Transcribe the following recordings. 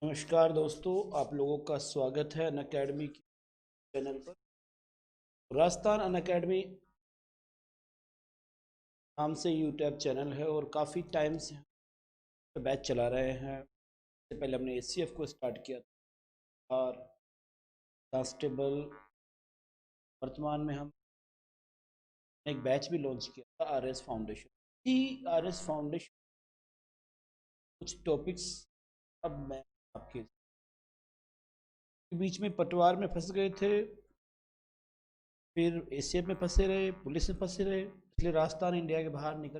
नमस्कार दोस्तों, आप लोगों का स्वागत है अनअकैडमी की चैनल पर। राजस्थान अनअकैडमी नाम से यूट्यूब चैनल है और काफ़ी टाइम से बैच चला रहे हैं। इससे पहले हमने एसीएफ को स्टार्ट किया था और कांस्टेबल वर्तमान में हम एक बैच भी लॉन्च किया था आरएस फाउंडेशन। आरएस फाउंडेशन कुछ टॉपिक्स अब मैं आपके बीच में पटवार में फंस गए थे, फिर एसीएफ में फंसे रहे, पुलिस में फंसे रहे, इसलिए राजस्थान इंडिया के बाहर निकल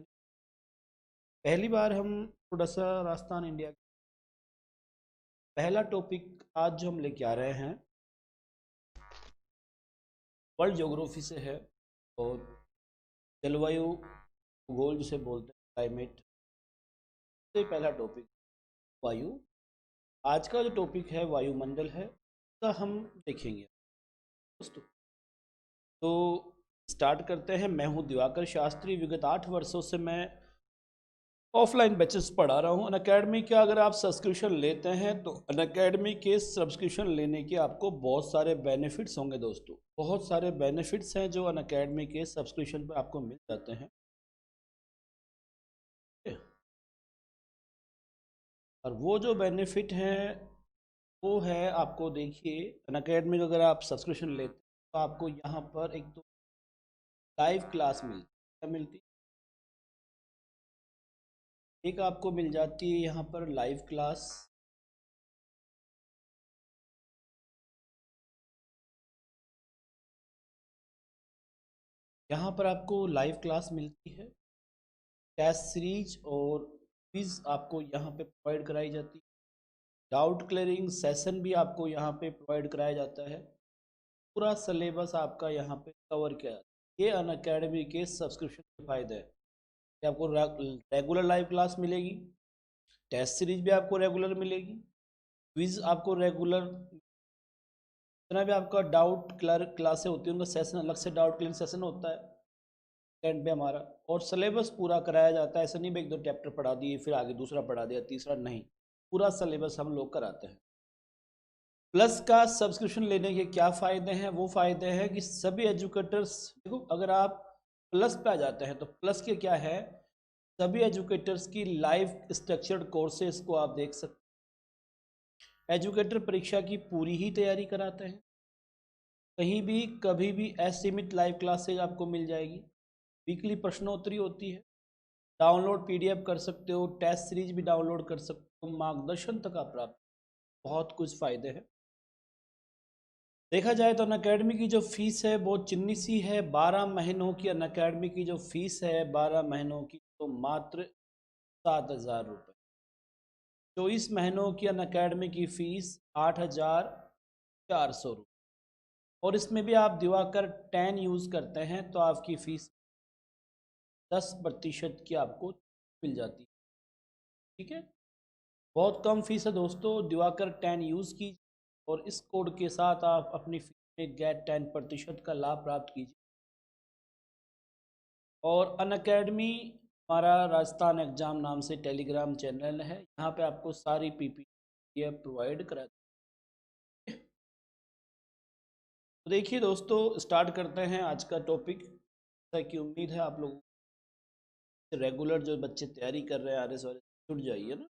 पहली बार हम थोड़ा सा राजस्थान इंडिया। पहला टॉपिक आज जो हम लेके आ रहे हैं वर्ल्ड ज्योग्राफी से है और जलवायु भूगोल जिसे बोलते हैं क्लाइमेट से। पहला टॉपिक वायु। आज का जो टॉपिक है वायुमंडल है, उसका हम देखेंगे दोस्तों। तो स्टार्ट करते हैं। मैं हूं दिवाकर शास्त्री। विगत 8 वर्षों से मैं ऑफलाइन बैचेस पढ़ा रहा हूँ अनअकैडमी के। अगर आप सब्सक्रिप्शन लेते हैं तो अनअकैडमी के सब्सक्रिप्शन लेने के आपको बहुत सारे बेनिफिट्स होंगे दोस्तों। बहुत सारे बेनिफिट्स हैं जो अनअकैडमी के सब्सक्रिप्शन पर आपको मिल जाते हैं। और वो जो बेनिफिट हैं वो है, आपको देखिए, अनअकैडमी का अगर आप सब्सक्रिप्शन लेते हैं तो आपको यहाँ पर एक तो लाइव क्लास मिलती है। क्या मिलती है? एक आपको मिल जाती है यहाँ पर लाइव क्लास। यहाँ पर आपको लाइव क्लास मिलती है। टेस्ट सीरीज और क्विज आपको यहाँ पे प्रोवाइड कराई जाती है। डाउट क्लियरिंग सेशन भी आपको यहाँ पे प्रोवाइड कराया जाता है। पूरा सिलेबस आपका यहाँ पे कवर किया जाता है। ये अनअकैडमी के सब्सक्रिप्शन के फायदे हैं कि आपको रेगुलर लाइव क्लास मिलेगी, टेस्ट सीरीज भी आपको रेगुलर मिलेगी, क्विज आपको रेगुलर, जितना भी आपका डाउट क्लियर क्लासें होती है उनका सेशन अलग से डाउट क्लियर सेशन होता है एंड पे हमारा। और सिलेबस पूरा कराया जाता है। ऐसा नहीं भाई एक दो चैप्टर पढ़ा दिए फिर आगे दूसरा पढ़ा दिया तीसरा, नहीं, पूरा सिलेबस हम लोग कराते हैं। प्लस का सब्सक्रिप्शन लेने के क्या फ़ायदे हैं? वो फ़ायदे हैं कि सभी एजुकेटर्स, देखो अगर आप प्लस पे आ जाते हैं तो प्लस के क्या है, सभी एजुकेटर्स की लाइव स्ट्रक्चर्ड कोर्सेज को आप देख सकते हैं। एजुकेटर परीक्षा की पूरी ही तैयारी कराते हैं। कहीं भी कभी भी असीमित लाइव क्लासेज आपको मिल जाएगी। वीकली प्रश्नोत्तरी होती है। डाउनलोड पीडीएफ कर सकते हो, टेस्ट सीरीज भी डाउनलोड कर सकते हो, मार्गदर्शन तक आप प्राप्त, बहुत कुछ फ़ायदे हैं। देखा जाए तो अनअकैडमी की जो फीस है बहुत चिन्नी सी है। 12 महीनों की अनअकैडमी की जो फीस है, 12 महीनों की, तो मात्र 7,000 रुपये। 24 महीनों की अनअकैडमी की फीस 8,400 रुपये। और इसमें भी आप दिवाकर 10 यूज़ करते हैं तो आपकी फ़ीस 10% की आपको मिल जाती है। ठीक है, बहुत कम फीस है दोस्तों। दिवाकर 10 यूज़ कीजिए और इस कोड के साथ आप अपनी फीस में गेट 10% का लाभ प्राप्त कीजिए। और अनअकैडमी हमारा राजस्थान एग्जाम नाम से टेलीग्राम चैनल है। यहाँ पे आपको सारी पीपीटी प्रोवाइड कराती है। तो देखिए दोस्तों, स्टार्ट करते हैं आज का टॉपिक। जैसा कि उम्मीद है आप लोग रेगुलर जो बच्चे तैयारी कर रहे हैं आरएस वाले, जुड़ जाइए ना।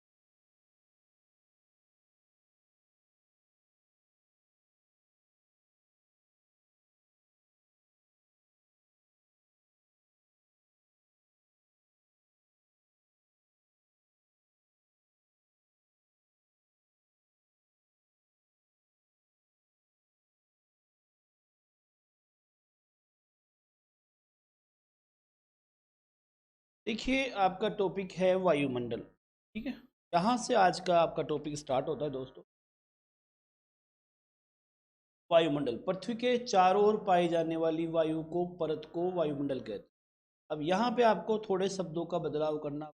देखिए आपका टॉपिक है वायुमंडल। ठीक है, यहाँ से आज का आपका टॉपिक स्टार्ट होता है दोस्तों। वायुमंडल पृथ्वी के चारों ओर पाई जाने वाली वायु को, परत को वायुमंडल कहते हैं। अब यहाँ पे आपको थोड़े शब्दों का बदलाव करना।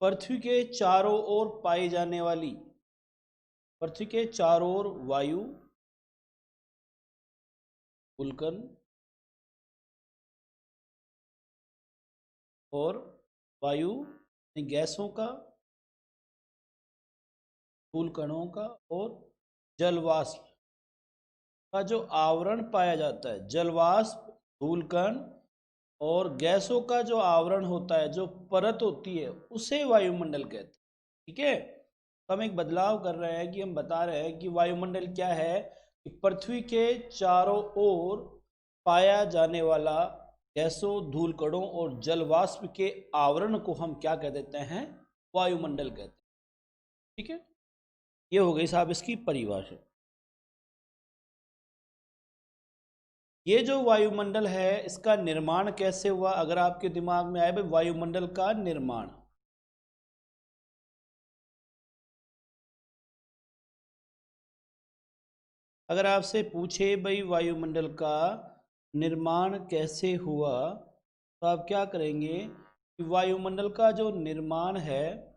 पृथ्वी के चारों ओर पाई जाने वाली, पृथ्वी के चारों ओर वायु, गुलकन और वायु गैसों का धूल कणों का और जलवाष्प का जो आवरण पाया जाता है, जलवाष्प, धूल कण और गैसों का जो आवरण होता है, जो परत होती है, उसे वायुमंडल कहते हैं। ठीक है, तो हम एक बदलाव कर रहे हैं कि हम बता रहे हैं कि वायुमंडल क्या है, कि पृथ्वी के चारों ओर पाया जाने वाला गैसों, धूल कणों और जलवाष्प के आवरण को हम क्या कह देते हैं, वायुमंडल कहते हैं। ठीक है, ये हो गई साहब इसकी परिभाषा। ये जो वायुमंडल है इसका निर्माण कैसे हुआ, अगर आपके दिमाग में आए भाई वायुमंडल का निर्माण, अगर आपसे पूछे भाई वायुमंडल का निर्माण कैसे हुआ, तो आप क्या करेंगे कि वायुमंडल का जो निर्माण है,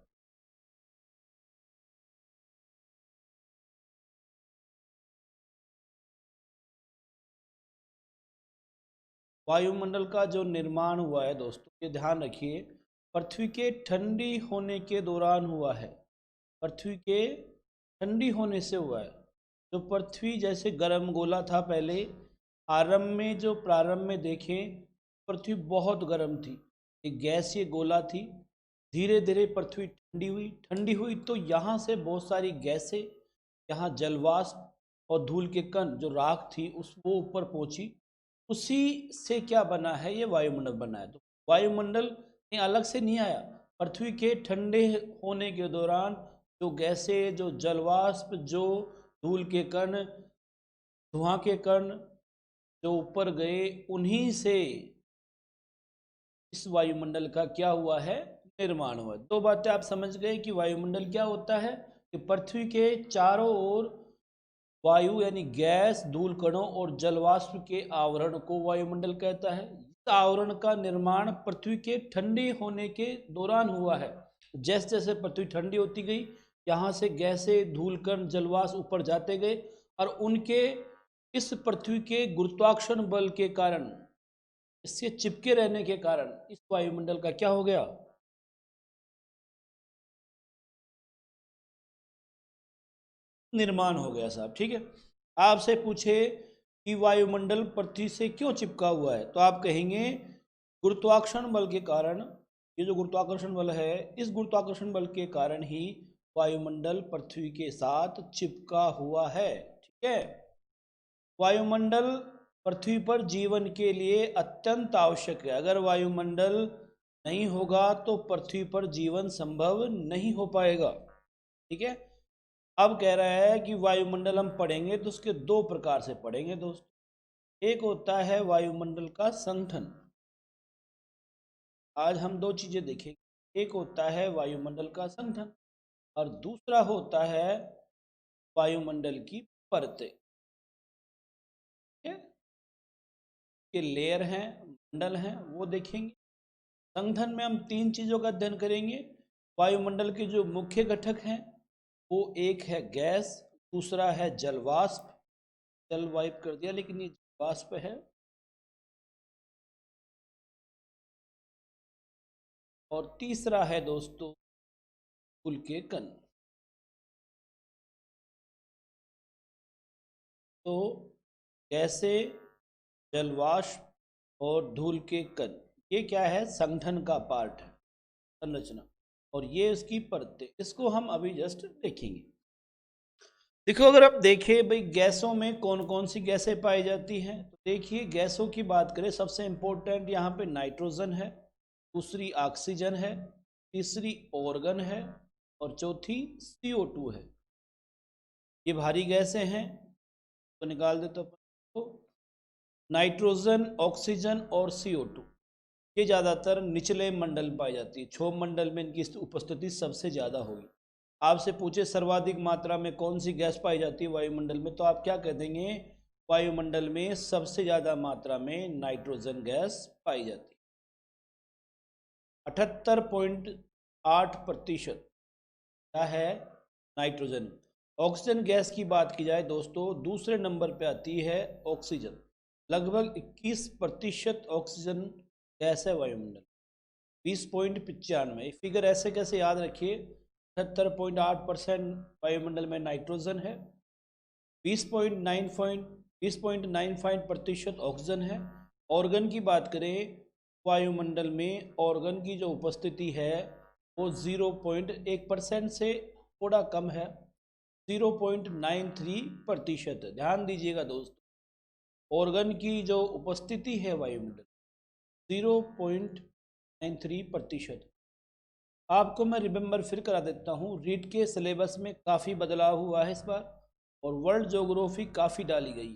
वायुमंडल का जो निर्माण हुआ है दोस्तों, ये ध्यान रखिए, पृथ्वी के ठंडी होने के दौरान हुआ है। पृथ्वी के ठंडी होने से हुआ है। जो पृथ्वी जैसे गर्म गोला था पहले, आरंभ में जो प्रारंभ में देखें, पृथ्वी बहुत गर्म थी, एक गैसीय गोला थी। धीरे धीरे पृथ्वी ठंडी हुई तो यहाँ से बहुत सारी गैसें, यहाँ जलवाष्प और धूल के कण जो राख थी उस वो ऊपर पहुंची, उसी से क्या बना है, ये वायुमंडल बना है। तो वायुमंडल ये अलग से नहीं आया, पृथ्वी के ठंडे होने के दौरान जो गैसें, जो जलवाष्प, जो धूल के कण, धुआं के कण जो ऊपर गए, उन्हीं से इस वायुमंडल का क्या हुआ है, निर्माण हुआ। दो बातें आप समझ गए कि वायुमंडल क्या होता है, कि पृथ्वी के चारों ओर वायु यानी गैस, धूल कणों और जलवाष्प के आवरण को वायुमंडल कहता है। इस आवरण का निर्माण पृथ्वी के ठंडे होने के दौरान हुआ है। जैसे जैसे पृथ्वी ठंडी होती गई, यहाँ से गैसें, धूल कण, जलवाष्प ऊपर जाते गए और उनके इस पृथ्वी के गुरुत्वाकर्षण बल के कारण, इससे चिपके रहने के कारण इस वायुमंडल का क्या हो गया, निर्माण हो गया साहब। ठीक है, आपसे पूछे कि वायुमंडल पृथ्वी से क्यों चिपका हुआ है, तो आप कहेंगे गुरुत्वाकर्षण बल के कारण। ये जो गुरुत्वाकर्षण बल है, इस गुरुत्वाकर्षण बल के कारण ही वायुमंडल पृथ्वी के साथ चिपका हुआ है। ठीक है, वायुमंडल पृथ्वी पर जीवन के लिए अत्यंत आवश्यक है। अगर वायुमंडल नहीं होगा तो पृथ्वी पर जीवन संभव नहीं हो पाएगा। ठीक है, अब कह रहा है कि वायुमंडल हम पढ़ेंगे तो उसके दो प्रकार से पढ़ेंगे दोस्तों। एक होता है वायुमंडल का संगठन, आज हम दो चीजें देखेंगे। एक होता है वायुमंडल का संगठन और दूसरा होता है वायुमंडल की परतें। के लेयर हैं, मंडल हैं, वो देखेंगे। संगठन में हम तीन चीजों का अध्ययन करेंगे। वायुमंडल के जो मुख्य घटक हैं, वो एक है गैस, दूसरा है जलवाष्प, जल वाष्प कर दिया लेकिन ये वाष्प है, और तीसरा है दोस्तों धूल के कण। तो कैसे, जलवाष्प और धूल के कण, ये क्या है, संगठन का पार्ट है, संरचना, और ये इसकी परतें, इसको हम अभी जस्ट देखेंगे। देखो, अगर आप देखें भाई गैसों में कौन कौन सी गैसें पाई जाती हैं, तो देखिए गैसों की बात करें, सबसे इंपॉर्टेंट यहाँ पे नाइट्रोजन है, दूसरी ऑक्सीजन है, तीसरी ऑर्गन है और चौथी CO2 है। ये भारी गैसें हैं, तो निकाल दे तो नाइट्रोजन, ऑक्सीजन और CO2 ये ज़्यादातर निचले मंडल में पाई जाती है। क्षोभ मंडल में इनकी उपस्थिति सबसे ज़्यादा होगी। आपसे पूछे सर्वाधिक मात्रा में कौन सी गैस पाई जाती है वायुमंडल में, तो आप क्या कह देंगे, वायुमंडल में सबसे ज़्यादा मात्रा में नाइट्रोजन गैस पाई जाती है। 78.8% क्या है, नाइट्रोजन। ऑक्सीजन गैस की बात की जाए दोस्तों, दूसरे नंबर पे आती है ऑक्सीजन, लगभग 21% ऑक्सीजन गैस है वायुमंडल, 20.95। फिगर ऐसे कैसे याद रखिए, 78.8% वायुमंडल में नाइट्रोजन है, 20.95% ऑक्सीजन है। ऑर्गन की बात करें, वायुमंडल में ऑर्गन की जो उपस्थिति है वो 0.1% से थोड़ा कम है, 0.93%। ध्यान दीजिएगा दोस्तों, ऑर्गन की जो उपस्थिति है वायुमंडल 0.93%। आपको मैं रिमेंबर फिर करा देता हूँ, रीट के सिलेबस में काफ़ी बदलाव हुआ है इस बार, और वर्ल्ड ज्योग्राफी काफ़ी डाली गई है,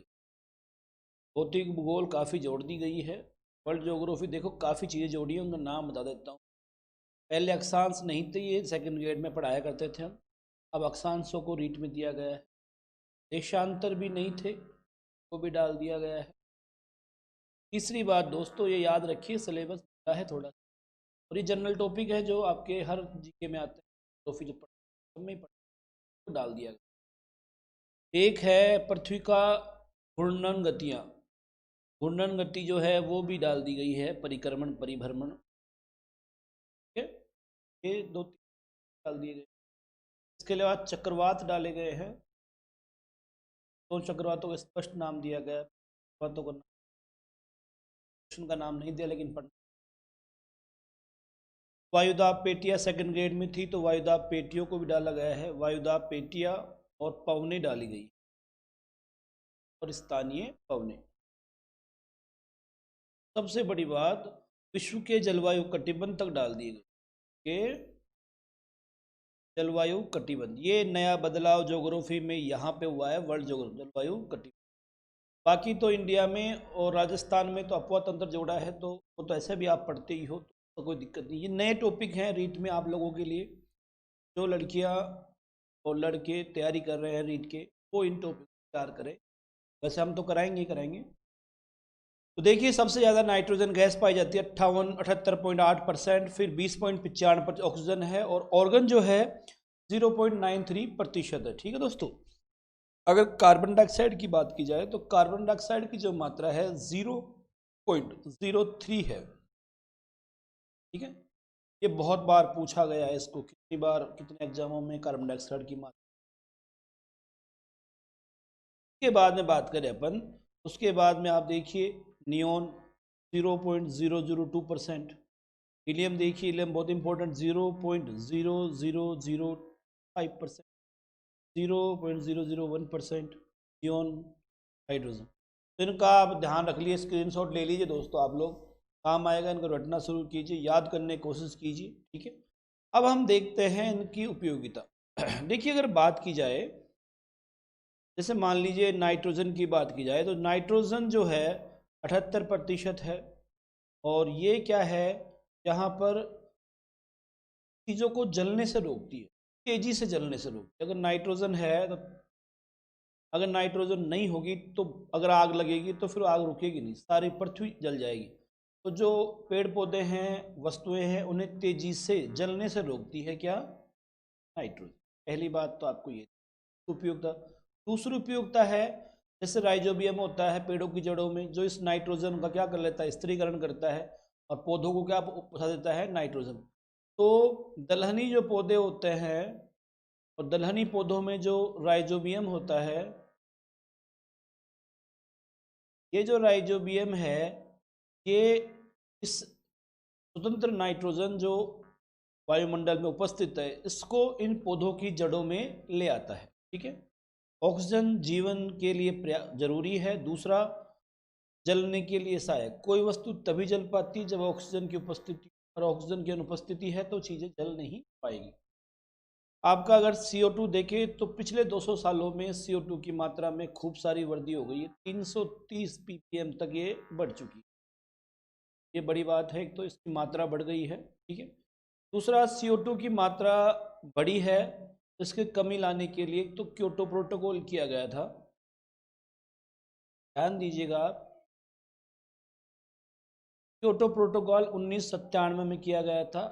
भौतिक भूगोल काफ़ी जोड़ दी गई है। वर्ल्ड ज्योग्राफी देखो काफ़ी चीज़ें जोड़ी हैं, उनका नाम बता देता हूँ। पहले अक्षांश नहीं थे, ये सेकंड ग्रेड में पढ़ाया करते थे हम, अब अक्षांशों को रीट में दिया गया है। देशांतर भी नहीं थे, वो भी डाल दिया गया है। तीसरी बात दोस्तों ये याद रखिए, सिलेबस है थोड़ा, और ये जनरल टॉपिक है जो आपके हर जीके में आते हैं, ट्रॉफी जो पढ़ डाल दिया गया। एक है पृथ्वी का घूर्णन गतियाँ, घूर्णन गति जो है वो भी डाल दी गई है, परिक्रमण परिभ्रमण, ठीक है, ये दो डाल दिए गए। इसके अलावा चक्रवात डाले गए हैं, तो चक्रवातों का स्पष्ट नाम दिया गया है, चक्रवातों को का नाम नहीं दिया लेकिन वायुदाब पेटियाँ सेकंड ग्रेड में थी, तो वायुदाब पेटियों को भी डाला गया है। वायुदाब पेटियाँ और पवनें डाली गई, और स्थानीय पवनें। सबसे बड़ी बात, विश्व के जलवायु कटिबंध तक डाल दिए गए के जलवायु कटिबंध। ये नया बदलाव ज्योग्राफी में यहाँ पे हुआ है, वर्ल्ड जलवायु कटिबंध। बाकी तो इंडिया में और राजस्थान में तो अपवा तंत्र जोड़ा है, तो वो तो ऐसे भी आप पढ़ते ही हो, तो कोई दिक्कत नहीं। ये नए टॉपिक हैं रीट में आप लोगों के लिए, जो लड़कियां और लड़के तैयारी कर रहे हैं रीट के, वो इन टॉपिक तैयार करें। वैसे हम तो कराएंगे ही कराएंगे। तो देखिए, सबसे ज़्यादा नाइट्रोजन गैस पाई जाती है 78.8%, फिर 20.95% ऑक्सीजन है, और ऑर्गन जो है 0.93% है। ठीक है दोस्तों, अगर कार्बन डाइऑक्साइड की बात की जाए तो कार्बन डाइऑक्साइड की जो मात्रा है 0.03 है। ठीक है, ये बहुत बार पूछा गया है इसको, कितनी बार कितने एग्जामों में कार्बन डाइऑक्साइड की मात्रा। के बाद में बात करें अपन, उसके बाद में आप देखिए नियोन 0.002%, हीलियम देखिए, हीलियम बहुत इंपॉर्टेंट 0.0005%, 0.001% नियोन हाइड्रोजन। तो इनका आप ध्यान रख लीजिए, स्क्रीनशॉट ले लीजिए दोस्तों, आप लोग काम आएगा, इनको रटना शुरू कीजिए, याद करने की कोशिश कीजिए। ठीक है, अब हम देखते हैं इनकी उपयोगिता। देखिए, अगर बात की जाए, जैसे मान लीजिए नाइट्रोजन की बात की जाए, तो नाइट्रोजन जो है 78% है, और ये क्या है, यहाँ पर चीज़ों को जलने से रोकती है, तेजी से जलने से रोकती है। अगर नाइट्रोजन है तो, अगर नाइट्रोजन नहीं होगी तो अगर आग लगेगी तो फिर आग रुकेगी नहीं, सारी पृथ्वी जल जाएगी। तो जो पेड़ पौधे हैं, वस्तुएं हैं, उन्हें तेजी से जलने से रोकती है क्या, नाइट्रोजन। पहली बात तो आपको ये उपयोगिता। दूसरी उपयोगिता है, जैसे राइजोबियम होता है पेड़ों की जड़ों में, जो इस नाइट्रोजन का क्या कर लेता है, स्थिरीकरण करता है, और पौधों को क्या पहुंचा देता है, नाइट्रोजन। तो दलहनी जो पौधे होते हैं, और दलहनी पौधों में जो राइजोबियम होता है, ये जो राइजोबियम है, ये इस स्वतंत्र नाइट्रोजन जो वायुमंडल में उपस्थित है, इसको इन पौधों की जड़ों में ले आता है। ठीक है, ऑक्सीजन जीवन के लिए जरूरी है। दूसरा, जलने के लिए सहायक। कोई वस्तु तभी जल पाती जब ऑक्सीजन की उपस्थिति, और ऑक्सीजन की अनुपस्थिति है तो चीज़ें जल नहीं पाएगी। आपका अगर CO2 देखें तो पिछले 200 सालों में CO2 की मात्रा में खूब सारी वृद्धि हो गई है, 330 ppm तक ये बढ़ चुकी है। ये बड़ी बात है, एक तो इसकी मात्रा बढ़ गई है। ठीक है, दूसरा, CO2 की मात्रा बढ़ी है, इसके कमी लाने के लिए तो क्योटो प्रोटोकॉल किया गया था। ध्यान दीजिएगा आप, क्योटो प्रोटोकॉल 1997 में किया गया था,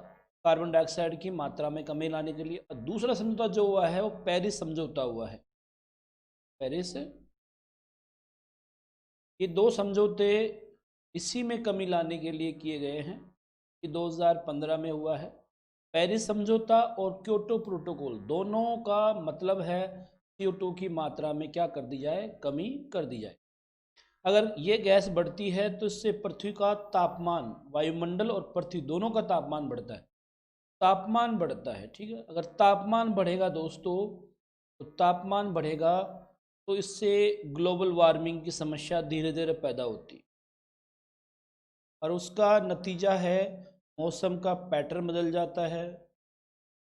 कार्बन डाइऑक्साइड की मात्रा में कमी लाने के लिए। और दूसरा समझौता जो हुआ है वो पेरिस समझौता हुआ है, पेरिस। ये दो समझौते इसी में कमी लाने के लिए किए गए हैं। ये 2015 में हुआ है। पेरिस समझौता और क्योटो प्रोटोकॉल दोनों का मतलब है CO2 की मात्रा में क्या कर दी जाए, कमी कर दी जाए। अगर ये गैस बढ़ती है तो इससे पृथ्वी का तापमान, वायुमंडल और पृथ्वी दोनों का तापमान बढ़ता है, तापमान बढ़ता है, ठीक है। अगर तापमान बढ़ेगा दोस्तों, तो तापमान बढ़ेगा तो इससे ग्लोबल वार्मिंग की समस्या धीरे धीरे पैदा होती है और उसका नतीजा है मौसम का पैटर्न बदल जाता है,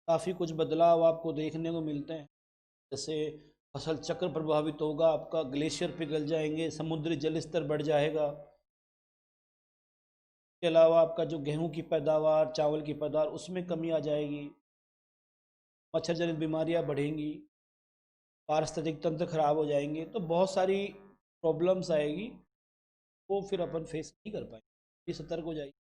काफ़ी कुछ बदलाव आपको देखने को मिलते हैं। जैसे फसल चक्र प्रभावित होगा, आपका ग्लेशियर पिघल जाएंगे, समुद्री जल स्तर बढ़ जाएगा। इसके अलावा आपका जो गेहूं की पैदावार, चावल की पैदावार, उसमें कमी आ जाएगी, मच्छर जनित बीमारियां बढ़ेंगी, पारिस्थितिक तंत्र खराब हो जाएंगे, तो बहुत सारी प्रॉब्लम्स आएगी, वो फिर अपन फेस नहीं कर पाएंगे, सतर्क हो जाएगी।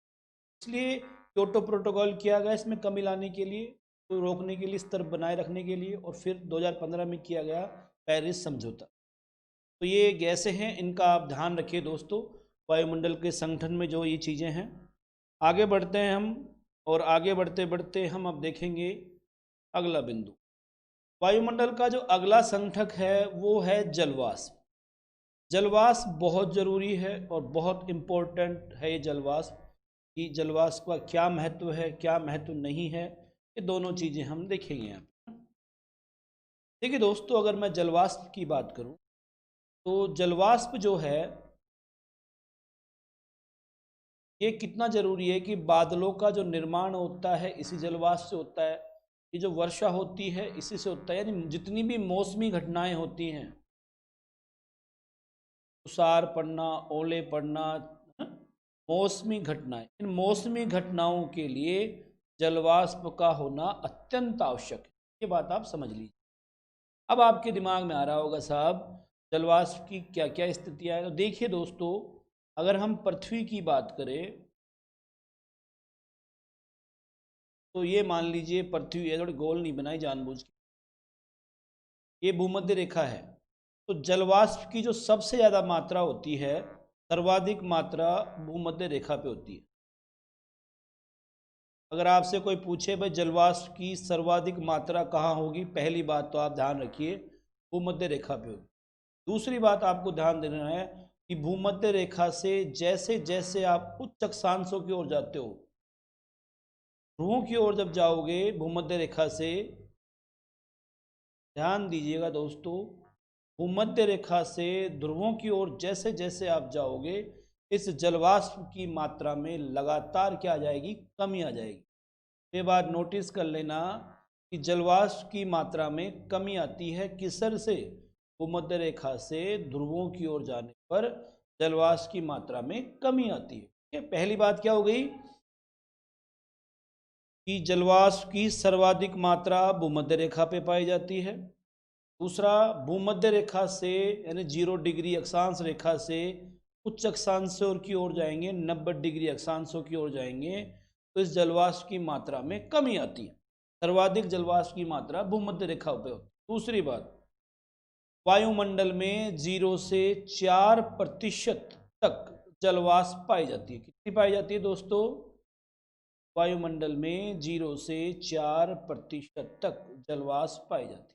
इसलिए क्योटो प्रोटोकॉल किया गया इसमें कमी लाने के लिए, तो रोकने के लिए, स्तर बनाए रखने के लिए, और फिर 2015 में किया गया पेरिस समझौता। तो ये गैसें हैं, इनका आप ध्यान रखिए दोस्तों, वायुमंडल के संगठन में जो ये चीज़ें हैं। आगे बढ़ते हैं हम, और आगे बढ़ते बढ़ते हम अब देखेंगे अगला बिंदु। वायुमंडल का जो अगला संगठक है वो है जलवाष्प। जलवाष्प बहुत ज़रूरी है और बहुत इम्पोर्टेंट है ये जलवाष्प, कि जलवाष्प का क्या महत्व है, क्या महत्व नहीं है, ये दोनों चीज़ें हम देखेंगे यहाँ पे। देखिए दोस्तों, अगर मैं जलवाष्प की बात करूँ तो जलवाष्प जो है ये कितना ज़रूरी है, कि बादलों का जो निर्माण होता है इसी जलवाष्प से होता है, ये जो वर्षा होती है इसी से होता है, यानी जितनी भी मौसमी घटनाएं होती हैं, तुषार पड़ना, ओले पड़ना, मौसमी घटनाएं, इन मौसमी घटनाओं के लिए जलवाष्प का होना अत्यंत आवश्यक है। ये बात आप समझ लीजिए। अब आपके दिमाग में आ रहा होगा साहब जलवाष्प की क्या क्या स्थितियाँ हैं। तो देखिए दोस्तों, अगर हम पृथ्वी की बात करें तो ये मान लीजिए पृथ्वी है, थोड़ी गोल नहीं बनाई जानबूझ के, ये भूमध्य रेखा है। तो जलवाष्प की जो सबसे ज़्यादा मात्रा होती है, सर्वाधिक मात्रा भूमध्य रेखा पे होती है। अगर आपसे कोई पूछे भाई जलवाष्प की सर्वाधिक मात्रा कहाँ होगी, पहली बात तो आप ध्यान रखिए भूमध्य रेखा पे होगी। दूसरी बात आपको ध्यान देना है कि भूमध्य रेखा से जैसे जैसे आप उच्च अक्षांशों की ओर जाते हो, ध्रुवों की ओर जब जाओगे भूमध्य रेखा से, ध्यान दीजिएगा दोस्तों, भूमध्य रेखा से ध्रुवों की ओर जैसे जैसे आप जाओगे, इस जलवाष्प की मात्रा में लगातार क्या आ जाएगी, कमी आ जाएगी। ये बात नोटिस कर लेना कि जलवाष्प की मात्रा में कमी आती है किसर से, भूमध्य रेखा से ध्रुवों की ओर जाने पर जलवाष्प की मात्रा में कमी आती है। पहली बात क्या हो गई कि जलवाष्प की सर्वाधिक मात्रा भूमध्य रेखा पे पाई जाती है। दूसरा, भूमध्य रेखा से यानी 0 डिग्री अक्षांश रेखा से उच्च अक्षांशों की ओर जाएंगे, 90 डिग्री अक्षांशों की ओर जाएंगे, तो इस जलवाष्प की मात्रा में कमी आती है। सर्वाधिक जलवाष्प की मात्रा भूमध्य रेखा पे होती है। दूसरी बात, वायुमंडल में 0 से 4% तक जलवाष्प पाई जाती है। कितनी पाई जाती है दोस्तों? वायुमंडल में 0 से 4% तक जलवाष्प पाई जाती है।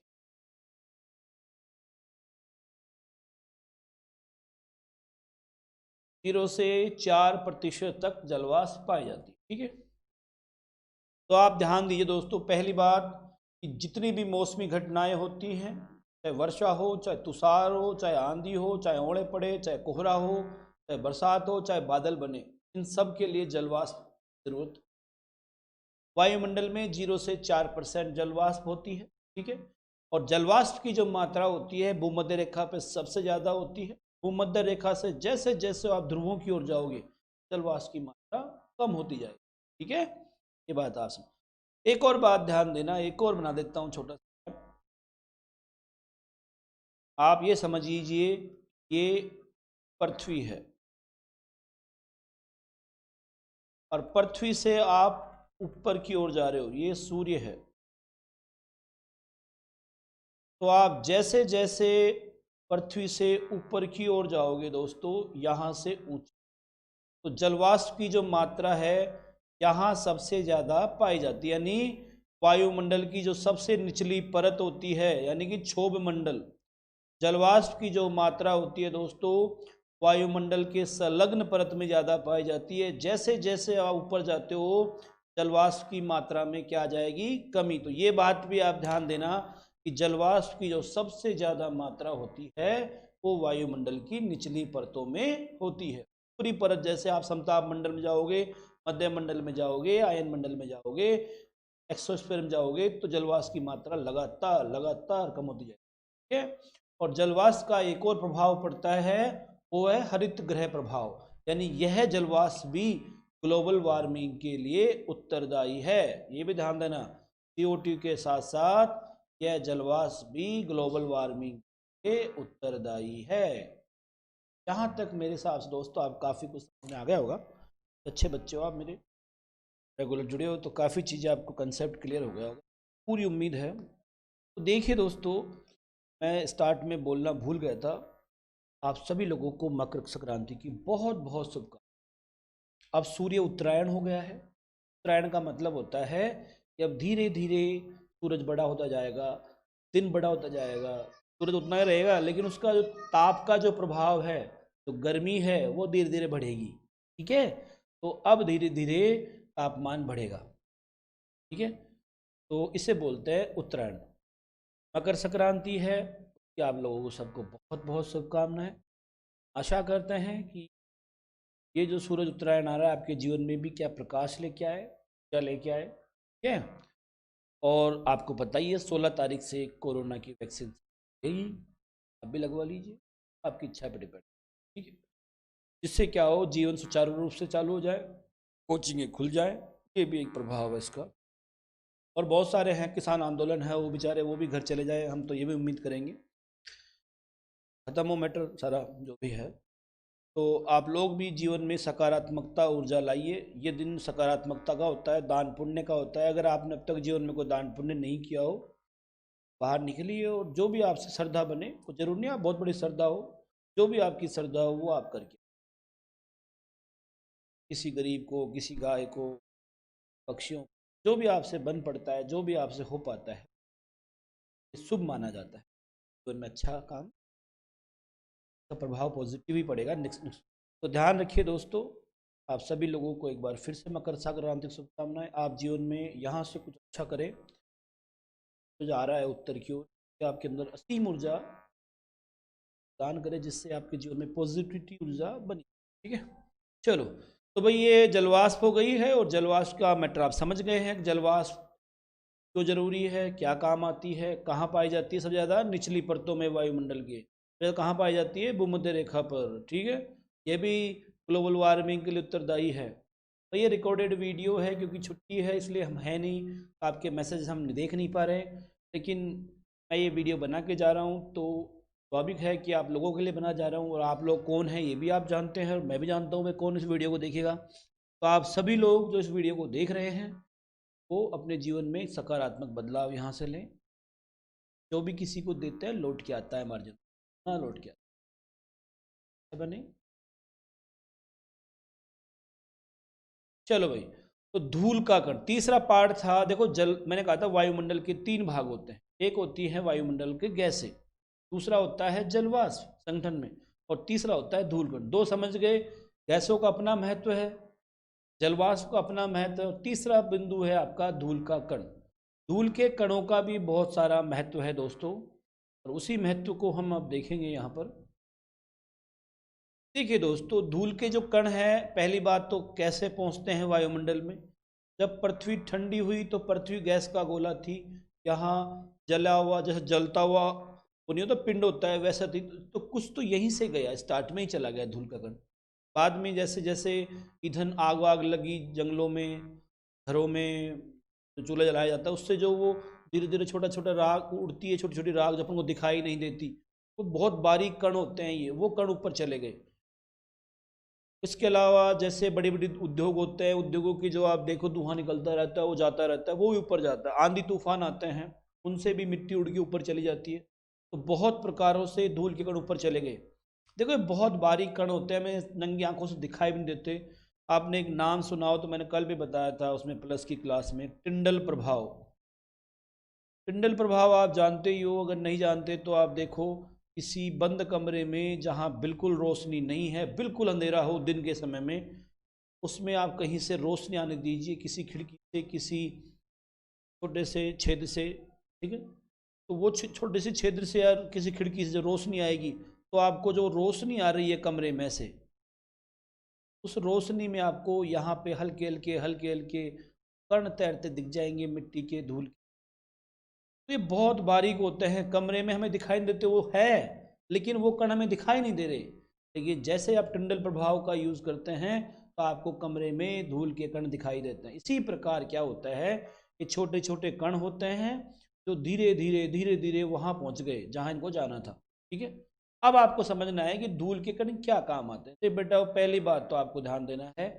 0 से 4% तक जलवाष्प पाई जाती है, ठीक है। तो आप ध्यान दीजिए दोस्तों, पहली बात कि जितनी भी मौसमी घटनाएं होती हैं, चाहे वर्षा हो, चाहे तुषार हो, चाहे आंधी हो, चाहे ओले पड़े, चाहे कोहरा हो, चाहे बरसात हो, चाहे बादल बने, इन सब के लिए जलवाष्प जरूरत। वायुमंडल में 0 से 4% जलवाष्प होती है, ठीक है। और जलवाष्प की जो मात्रा होती है भूमध्य रेखा पे सबसे ज़्यादा होती है। भूमध्य रेखा से जैसे जैसे आप ध्रुवों की ओर जाओगे जलवाष्प की मात्रा कम होती जाएगी, ठीक है। ये बात आप समझ। एक और बात ध्यान देना, एक और बना देता हूँ छोटा सा, आप ये समझ लीजिए ये पृथ्वी है और पृथ्वी से आप ऊपर की ओर जा रहे हो, ये सूर्य है। तो आप जैसे जैसे पृथ्वी से ऊपर की ओर जाओगे दोस्तों, यहाँ से ऊंचे, तो जलवाष्प की जो मात्रा है यहाँ सबसे ज़्यादा पाई जाती है। यानी वायुमंडल की जो सबसे निचली परत होती है, यानी कि क्षोभ मंडल, जलवाष्प की जो मात्रा होती है दोस्तों, वायुमंडल के संलग्न परत में ज़्यादा पाई जाती है। जैसे जैसे आप ऊपर जाते हो जलवाष्प की मात्रा में क्या आ जाएगी, कमी। तो ये बात भी आप ध्यान देना कि जलवाष्प की जो सबसे ज़्यादा मात्रा होती है वो वायुमंडल की निचली परतों में होती है। पूरी परत, जैसे आप समताप मंडल में जाओगे, मध्य मंडल में जाओगे, आयन मंडल में जाओगे, एक्सोस्फीयर में जाओगे, तो जलवाष्प की मात्रा लगातार लगातार कम होती जाएगी। ठीक है। और जलवाष्प का एक और प्रभाव पड़ता है, वो है हरित गृह प्रभाव। यानी यह जलवाष्प भी ग्लोबल वार्मिंग के लिए उत्तरदायी है। ये भी ध्यान देना, CO2 के साथ साथ यह जलवाष्प भी ग्लोबल वार्मिंग के उत्तरदायी है। जहाँ तक मेरे हिसाब से दोस्तों आप काफ़ी कुछ समझ में आ गया होगा। अच्छे बच्चे हो आप, मेरे रेगुलर जुड़े हो, तो काफ़ी चीज़ें आपको कंसेप्ट क्लियर हो गया होगा, पूरी उम्मीद है। तो देखिए दोस्तों, मैं स्टार्ट में बोलना भूल गया था, आप सभी लोगों को मकर संक्रांति की बहुत बहुत शुभकामनाएं। अब सूर्य उत्तरायण हो गया है। उत्तरायण का मतलब होता है कि अब धीरे धीरे सूरज बड़ा होता जाएगा, दिन बड़ा होता जाएगा, सूरज उतना ही रहेगा, लेकिन उसका जो ताप का जो प्रभाव है, जो गर्मी है, वो धीरे धीरे बढ़ेगी। ठीक है। तो अब धीरे धीरे तापमान बढ़ेगा। ठीक है। तो इसे बोलते हैं उत्तरायण। मकर संक्रांति है, कि आप लोगों को सबको बहुत बहुत शुभकामनाएं। आशा करते हैं कि ये जो सूरज उत्तरायण आ रहा है आपके जीवन में भी क्या प्रकाश लेके आए, क्या लेके आए। ठीक है। और आपको पता ही है 16 तारीख से कोरोना की वैक्सीन यही, आप भी लगवा लीजिए, आपकी इच्छा पर डिपेंड। ठीक है। जिससे क्या हो, जीवन सुचारू रूप से चालू हो जाए, कोचिंगें खुल जाए, ये भी एक प्रभाव है इसका। और बहुत सारे हैं, किसान आंदोलन है, वो बेचारे वो भी घर चले जाए, हम तो ये भी उम्मीद करेंगे खत्म हो मैटर सारा जो भी है। तो आप लोग भी जीवन में सकारात्मकता ऊर्जा लाइए। ये दिन सकारात्मकता का होता है, दान पुण्य का होता है। अगर आपने अब तक जीवन में कोई दान पुण्य नहीं किया हो, बाहर निकलिए और जो भी आपसे श्रद्धा बने, कुछ जरूर नहीं आप बहुत बड़ी श्रद्धा हो, जो भी आपकी श्रद्धा हो वो आप करके, किसी गरीब को, किसी गाय को, पक्षियों, जो भी आपसे बन पड़ता है, जो भी आपसे हो पाता है, शुभ माना जाता है। जीवन में अच्छा काम का प्रभाव पॉजिटिव ही पड़ेगा। नेक्स्ट तो ध्यान रखिए दोस्तों, आप सभी लोगों को एक बार फिर से मकर संक्रांति की शुभकामनाएं। आप जीवन में यहाँ से कुछ अच्छा करें, तो जा रहा है उत्तर की ओर, कि आपके अंदर असीम ऊर्जा दान करें, जिससे आपके जीवन में पॉजिटिविटी ऊर्जा बनी। ठीक है। चलो, तो भाई ये जलवाष्प हो गई है, और जलवाष्प का मैटर आप समझ गए हैं। जलवाष्प क्यों जरूरी है, क्या काम आती है, कहाँ पाई जाती है, सबसे ज़्यादा निचली परतों में वायुमंडल के, फिर कहाँ पाई जाती है, भूमध्य रेखा पर। ठीक है। ये भी ग्लोबल वार्मिंग के लिए उत्तरदायी है। तो ये रिकॉर्डेड वीडियो है, क्योंकि छुट्टी है इसलिए हम है नहीं, आपके मैसेज हम देख नहीं पा रहे, लेकिन मैं ये वीडियो बना के जा रहा हूँ, तो स्वाभाविक है कि आप लोगों के लिए बना जा रहा हूँ, और आप लोग कौन है ये भी आप जानते हैं, और मैं भी जानता हूँ मैं कौन इस वीडियो को देखेगा। तो आप सभी लोग जो इस वीडियो को देख रहे हैं, वो अपने जीवन में सकारात्मक बदलाव यहाँ से लें। जो भी किसी को देते हैं लौट के आता है मार्जिन, ना लौट के आता बने। चलो भाई, तो धूल का कण तीसरा पार्ट था। देखो, जल, मैंने कहा था वायुमंडल के 3 भाग होते हैं। एक होती है वायुमंडल के गैसें, दूसरा होता है जलवाष्प संगठन में, और तीसरा होता है धूल कण। दो समझ गए, गैसों का अपना महत्व है, जलवाष्प का अपना महत्व है, और तीसरा बिंदु है आपका धूल का कण। धूल के कणों का भी बहुत सारा महत्व है दोस्तों, और उसी महत्व को हम अब देखेंगे यहाँ पर। देखिए दोस्तों, धूल के जो कण हैं, पहली बात तो कैसे पहुँचते हैं वायुमंडल में। जब पृथ्वी ठंडी हुई तो पृथ्वी गैस का गोला थी, यहाँ जला हुआ, जैसे जलता हुआ वो नहीं होता पिंड होता है, वैसा थी। तो कुछ तो यहीं से गया, स्टार्ट में ही चला गया धूल का कण। बाद में जैसे जैसे ईंधन, आग वाग लगी जंगलों में, घरों में जो चूल्हा जलाया जाता है, उससे जो वो धीरे धीरे छोटा छोटा राख उड़ती है, छोटी छोटी राख जब अपन को दिखाई नहीं देती, वो बहुत बारीक कण होते हैं, ये वो कण ऊपर चले गए। इसके अलावा जैसे बड़े बड़े उद्योग होते हैं, उद्योगों की जो आप देखो धुआं निकलता रहता है, वो जाता रहता है, वो भी ऊपर जाता है। आंधी तूफान आते हैं, उनसे भी मिट्टी उड़ के ऊपर चली जाती है। तो बहुत प्रकारों से धूल के कण ऊपर चले गए। देखो, ये बहुत बारीक कण होते हैं, हमें नंगी आंखों से दिखाई भी नहीं देते, आपने एक नाम सुना हो तो मैंने कल भी बताया था उसमें प्लस की क्लास में, टिंडल प्रभाव। टिंडल प्रभाव आप जानते ही हो, अगर नहीं जानते तो आप देखो किसी बंद कमरे में जहाँ बिल्कुल रोशनी नहीं है, बिल्कुल अंधेरा हो दिन के समय में, उसमें आप कहीं से रोशनी आने दीजिए, किसी खिड़की से, किसी छोटे से छेद से, ठीक है। तो वो छोटे से छेद से या किसी खिड़की से जो रोशनी आएगी, तो आपको जो रोशनी आ रही है कमरे में से, उस रोशनी में आपको यहाँ पे हल्के हल्के हल्के हल्के कण तैरते दिख जाएंगे, मिट्टी के, धूल के। तो ये बहुत बारीक होते हैं, कमरे में हमें दिखाई नहीं देते, वो है लेकिन वो कण हमें दिखाई नहीं दे रहे। लेकिन जैसे आप टिंडल प्रभाव का यूज करते हैं तो आपको कमरे में धूल के कण दिखाई देते हैं। इसी प्रकार क्या होता है कि छोटे छोटे कण होते हैं जो धीरे धीरे धीरे धीरे वहां पहुंच गए जहां इनको जाना था, ठीक है। अब आपको समझना है कि धूल के कण क्या काम आते हैं। तो बेटा पहली बात तो आपको ध्यान देना है,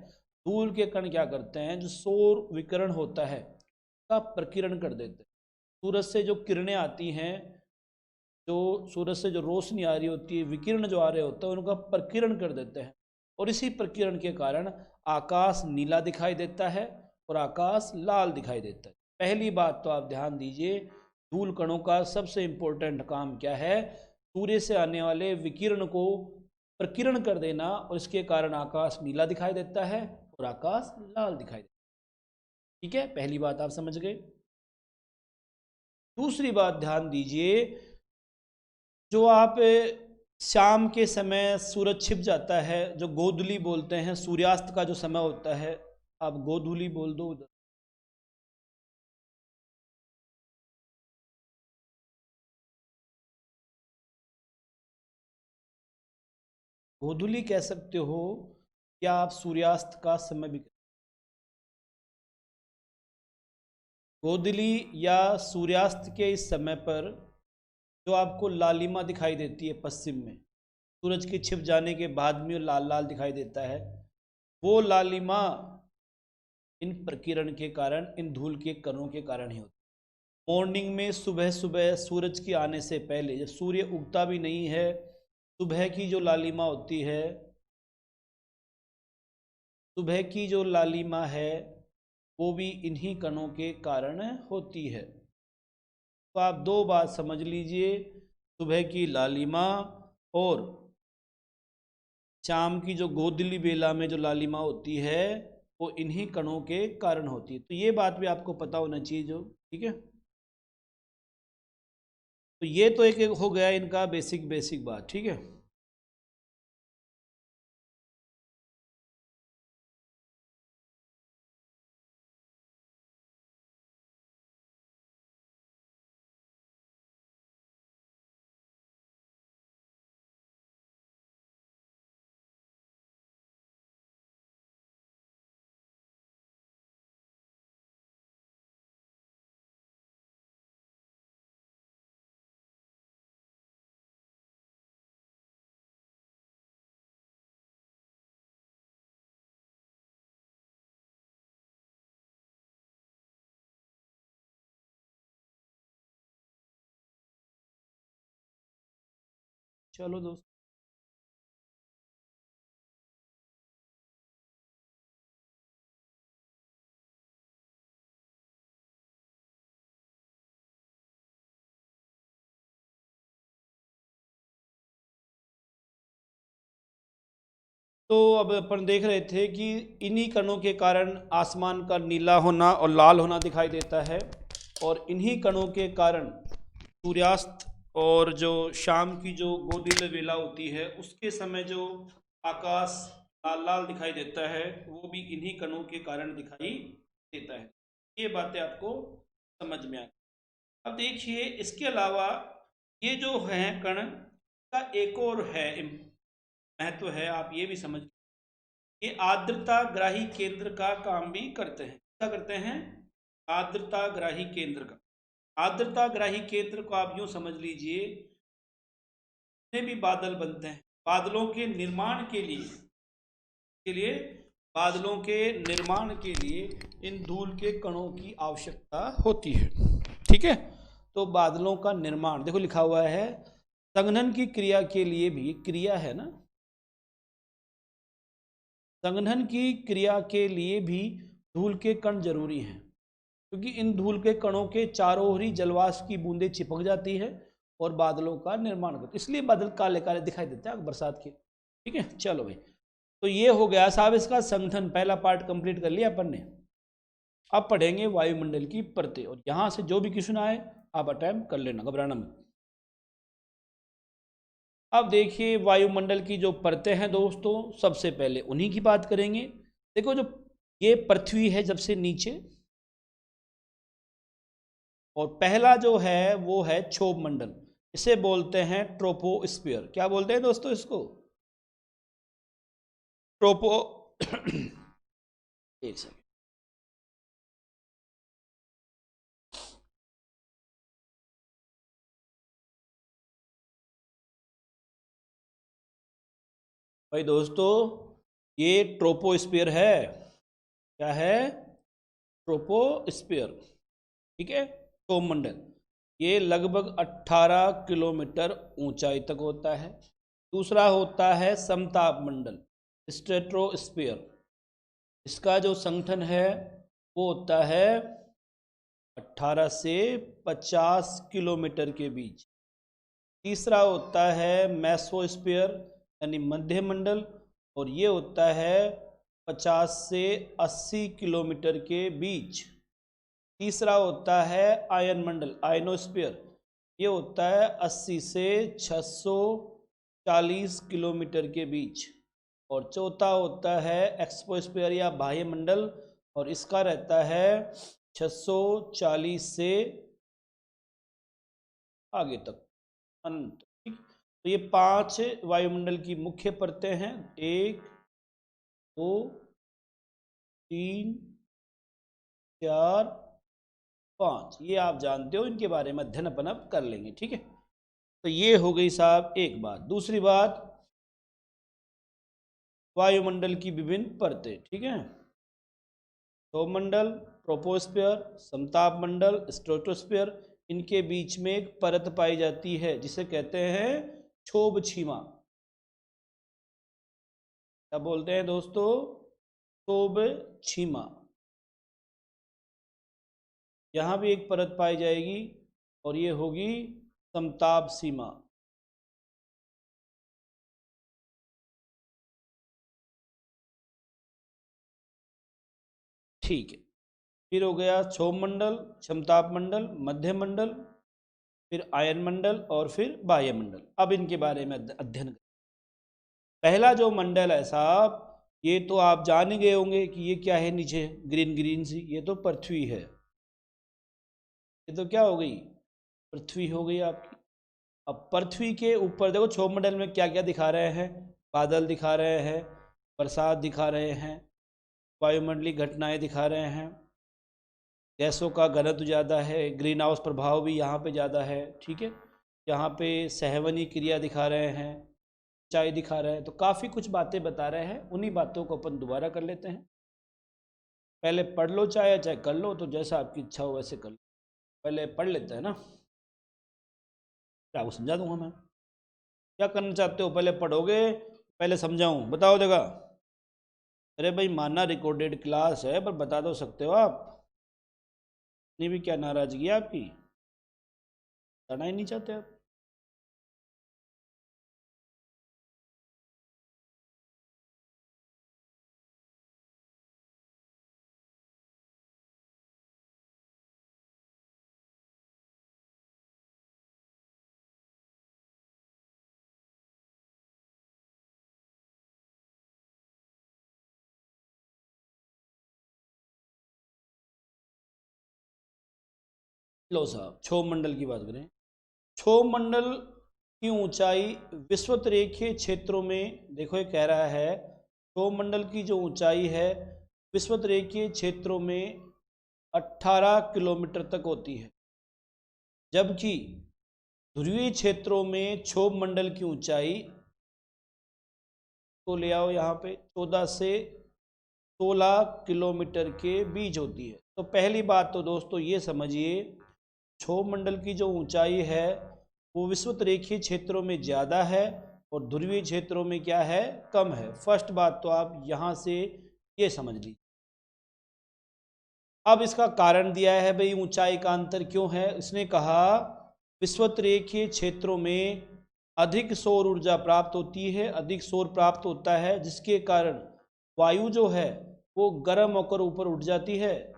धूल के कण क्या करते हैं, जो सौर विकिरण होता है का प्रकीर्णन कर देते हैं। सूरज से जो किरणें आती हैं, जो सूरज से जो रोशनी आ रही होती है, विकिरण जो आ रहे होते हैं, उनका प्रकीर्णन कर देते हैं। और इसी प्रकीर्णन के कारण आकाश नीला दिखाई देता है और आकाश लाल दिखाई देता है। पहली बात तो आप ध्यान दीजिए, धूल कणों का सबसे इंपॉर्टेंट काम क्या है, सूर्य से आने वाले विकिरण को प्रकीर्णन कर देना, और इसके कारण आकाश नीला दिखाई देता है और आकाश लाल दिखाई देता है। ठीक है, पहली बात आप समझ गए। दूसरी बात ध्यान दीजिए, जो आप शाम के समय सूरज छिप जाता है, जो गोधूली बोलते हैं, सूर्यास्त का जो समय होता है, आप गोधूली बोल दो उधर, गोधूली कह सकते हो, या आप सूर्यास्त का समय भी, गोधूली या सूर्यास्त के इस समय पर जो आपको लालिमा दिखाई देती है पश्चिम में, सूरज के छिप जाने के बाद में लाल लाल दिखाई देता है, वो लालिमा इन प्रकीर्णन के कारण, इन धूल के कणों के कारण ही होती है। मॉर्निंग में सुबह सुबह सूरज के आने से पहले, जब सूर्य उगता भी नहीं है, सुबह की जो लालिमा होती है, सुबह की जो लालिमा है वो भी इन्हीं कणों के कारण होती है। तो आप दो बात समझ लीजिए, सुबह की लालिमा और शाम की जो गोधूली बेला में जो लालिमा होती है, वो इन्हीं कणों के कारण होती है। तो ये बात भी आपको पता होना चाहिए जो, ठीक है। तो ये तो एक हो गया इनका बेसिक बेसिक बात, ठीक है। चलो दोस्त, तो अब अपन देख रहे थे कि इन्हीं कणों के कारण आसमान का नीला होना और लाल होना दिखाई देता है, और इन्हीं कणों के कारण सूर्यास्त और जो शाम की जो गोधूली वेला होती है उसके समय जो आकाश लाल लाल दिखाई देता है, वो भी इन्हीं कणों के कारण दिखाई देता है। ये बातें आपको समझ में आ गई। अब देखिए इसके अलावा ये जो है कण का एक और है महत्व है, आप ये भी समझ, ये आर्द्रता ग्राही केंद्र का काम भी करते हैं। क्या करते हैं, आर्द्रता ग्राही केंद्र का, आर्द्रता ग्राही केंद्र को आप यूं समझ लीजिए, जितने भी बादल बनते हैं, बादलों के निर्माण के लिए बादलों के निर्माण के लिए इन धूल के कणों की आवश्यकता होती है, ठीक है। तो बादलों का निर्माण देखो लिखा हुआ है, संघनन की क्रिया के लिए भी, क्रिया है ना, संघनन की क्रिया के लिए भी धूल के कण जरूरी हैं, क्योंकि इन धूल के कणों के चारों ओर ही जलवाष्प की बूंदें चिपक जाती है और बादलों का निर्माण करती है, इसलिए बादल काले काले दिखाई देते हैं बरसात के। ठीक है, चलो भाई, तो ये हो गया साहब इसका संघनन, पहला पार्ट कंप्लीट कर लिया अपन ने। अब पढ़ेंगे वायुमंडल की परतें, और यहां से जो भी क्वेश्चन आए आप अटेम्प्ट कर लेना, घबराना मत। अब देखिए वायुमंडल की जो परतें हैं दोस्तों, सबसे पहले उन्हीं की बात करेंगे। देखो जो ये पृथ्वी है सबसे नीचे, और पहला जो है वो है क्षोभ मंडल, इसे बोलते हैं ट्रोपोस्फियर। क्या बोलते हैं दोस्तों इसको? ट्रोपो एक सेकंड, भाई दोस्तों ये ट्रोपोस्फियर है। क्या है? ट्रोपोस्फियर। ठीक है, क्षोभ मंडल ये लगभग 18 किलोमीटर ऊंचाई तक होता है। दूसरा होता है समताप मंडल, स्ट्रेटोस्फियर, इसका जो संगठन है वो होता है 18 से 50 किलोमीटर के बीच। तीसरा होता है मेसोस्फीयर यानी मध्य मंडल, और ये होता है 50 से 80 किलोमीटर के बीच। तीसरा होता है आयन मंडल, आयनोस्फीयर, ये होता है 80 से 640 किलोमीटर के बीच। और चौथा होता है एक्सोस्फीयर या बाह्य मंडल, और इसका रहता है 640 से आगे तक, अनंत। ठीक, तो ये 5 वायुमंडल की मुख्य परतें हैं, 1 2 3 4 5, ये आप जानते हो, इनके बारे में अध्ययन अपन अब कर लेंगे। ठीक है, तो ये हो गई साहब एक बात। दूसरी बात, वायुमंडल की विभिन्न परतें। ठीक है, क्षोभ मंडल, ट्रोपोस्फियर, समताप मंडल, स्ट्रेटोस्फियर, इनके बीच में एक परत पाई जाती है जिसे कहते हैं क्षोभ सीमा। क्या बोलते हैं दोस्तों? क्षोभ सीमा। यहां भी एक परत पाई जाएगी और ये होगी समताप सीमा। ठीक है, फिर हो गया क्षोभ मंडल, समताप मंडल, मध्य मंडल, फिर आयन मंडल और फिर बाह्य मंडल। अब इनके बारे में अध्ययन करें। पहला जो मंडल है साहब, ये तो आप जान ही गए होंगे कि ये क्या है, नीचे ग्रीन ग्रीन सी, ये तो पृथ्वी है। ये तो क्या हो गई? पृथ्वी हो गई आपकी। अब पृथ्वी के ऊपर देखो क्षोभ मंडल में क्या क्या दिखा रहे हैं, बादल दिखा रहे हैं, बरसात दिखा रहे हैं, वायुमंडलीय घटनाएं दिखा रहे हैं, गैसों का घनत्व ज़्यादा है, ग्रीन हाउस प्रभाव भी यहाँ पे ज़्यादा है। ठीक है, यहाँ पे सहवनी क्रिया दिखा रहे हैं, ऊंचाई दिखा रहे हैं, तो काफ़ी कुछ बातें बता रहे हैं। उन्हीं बातों को अपन दोबारा कर लेते हैं। पहले पढ़ लो चाहे चाहे कर लो, तो जैसा आपकी इच्छा हो वैसे कर लो। पहले पढ़ लेते हैं ना, क्या आपको समझा दूंगा मैं। क्या करना चाहते हो, पहले पढ़ोगे पहले समझाऊं? बताओ देगा। अरे भाई मानना रिकॉर्डेड क्लास है, पर बता दो सकते हो आप। नहीं भी क्या नाराजगी है आपकी, बताना ही नहीं चाहते आप। लो साहब, क्षोभ मंडल की बात करें। क्षोभ मंडल की ऊंचाई विषुवत रेखीय क्षेत्रों में, देखो ये कह रहा है क्षोभ मंडल की जो ऊंचाई है विषुवत रेखीय क्षेत्रों में 18 किलोमीटर तक होती है, जबकि ध्रुवीय क्षेत्रों में क्षोभ मंडल की ऊंचाई को ले आओ यहाँ पे 14 से 16 किलोमीटर के बीच होती है। तो पहली बात तो दोस्तों ये समझिए, क्षोभ मंडल की जो ऊंचाई है वो विषुवत रेखीय क्षेत्रों में ज़्यादा है और ध्रुवीय क्षेत्रों में क्या है, कम है। फर्स्ट बात तो आप यहां से ये समझ लीजिए। अब इसका कारण दिया है भाई, ऊंचाई का अंतर क्यों है। इसने कहा विषुवतरेखीय क्षेत्रों में अधिक सौर ऊर्जा प्राप्त होती है, अधिक सौर प्राप्त होता है, जिसके कारण वायु जो है वो गर्म होकर ऊपर उठ जाती है,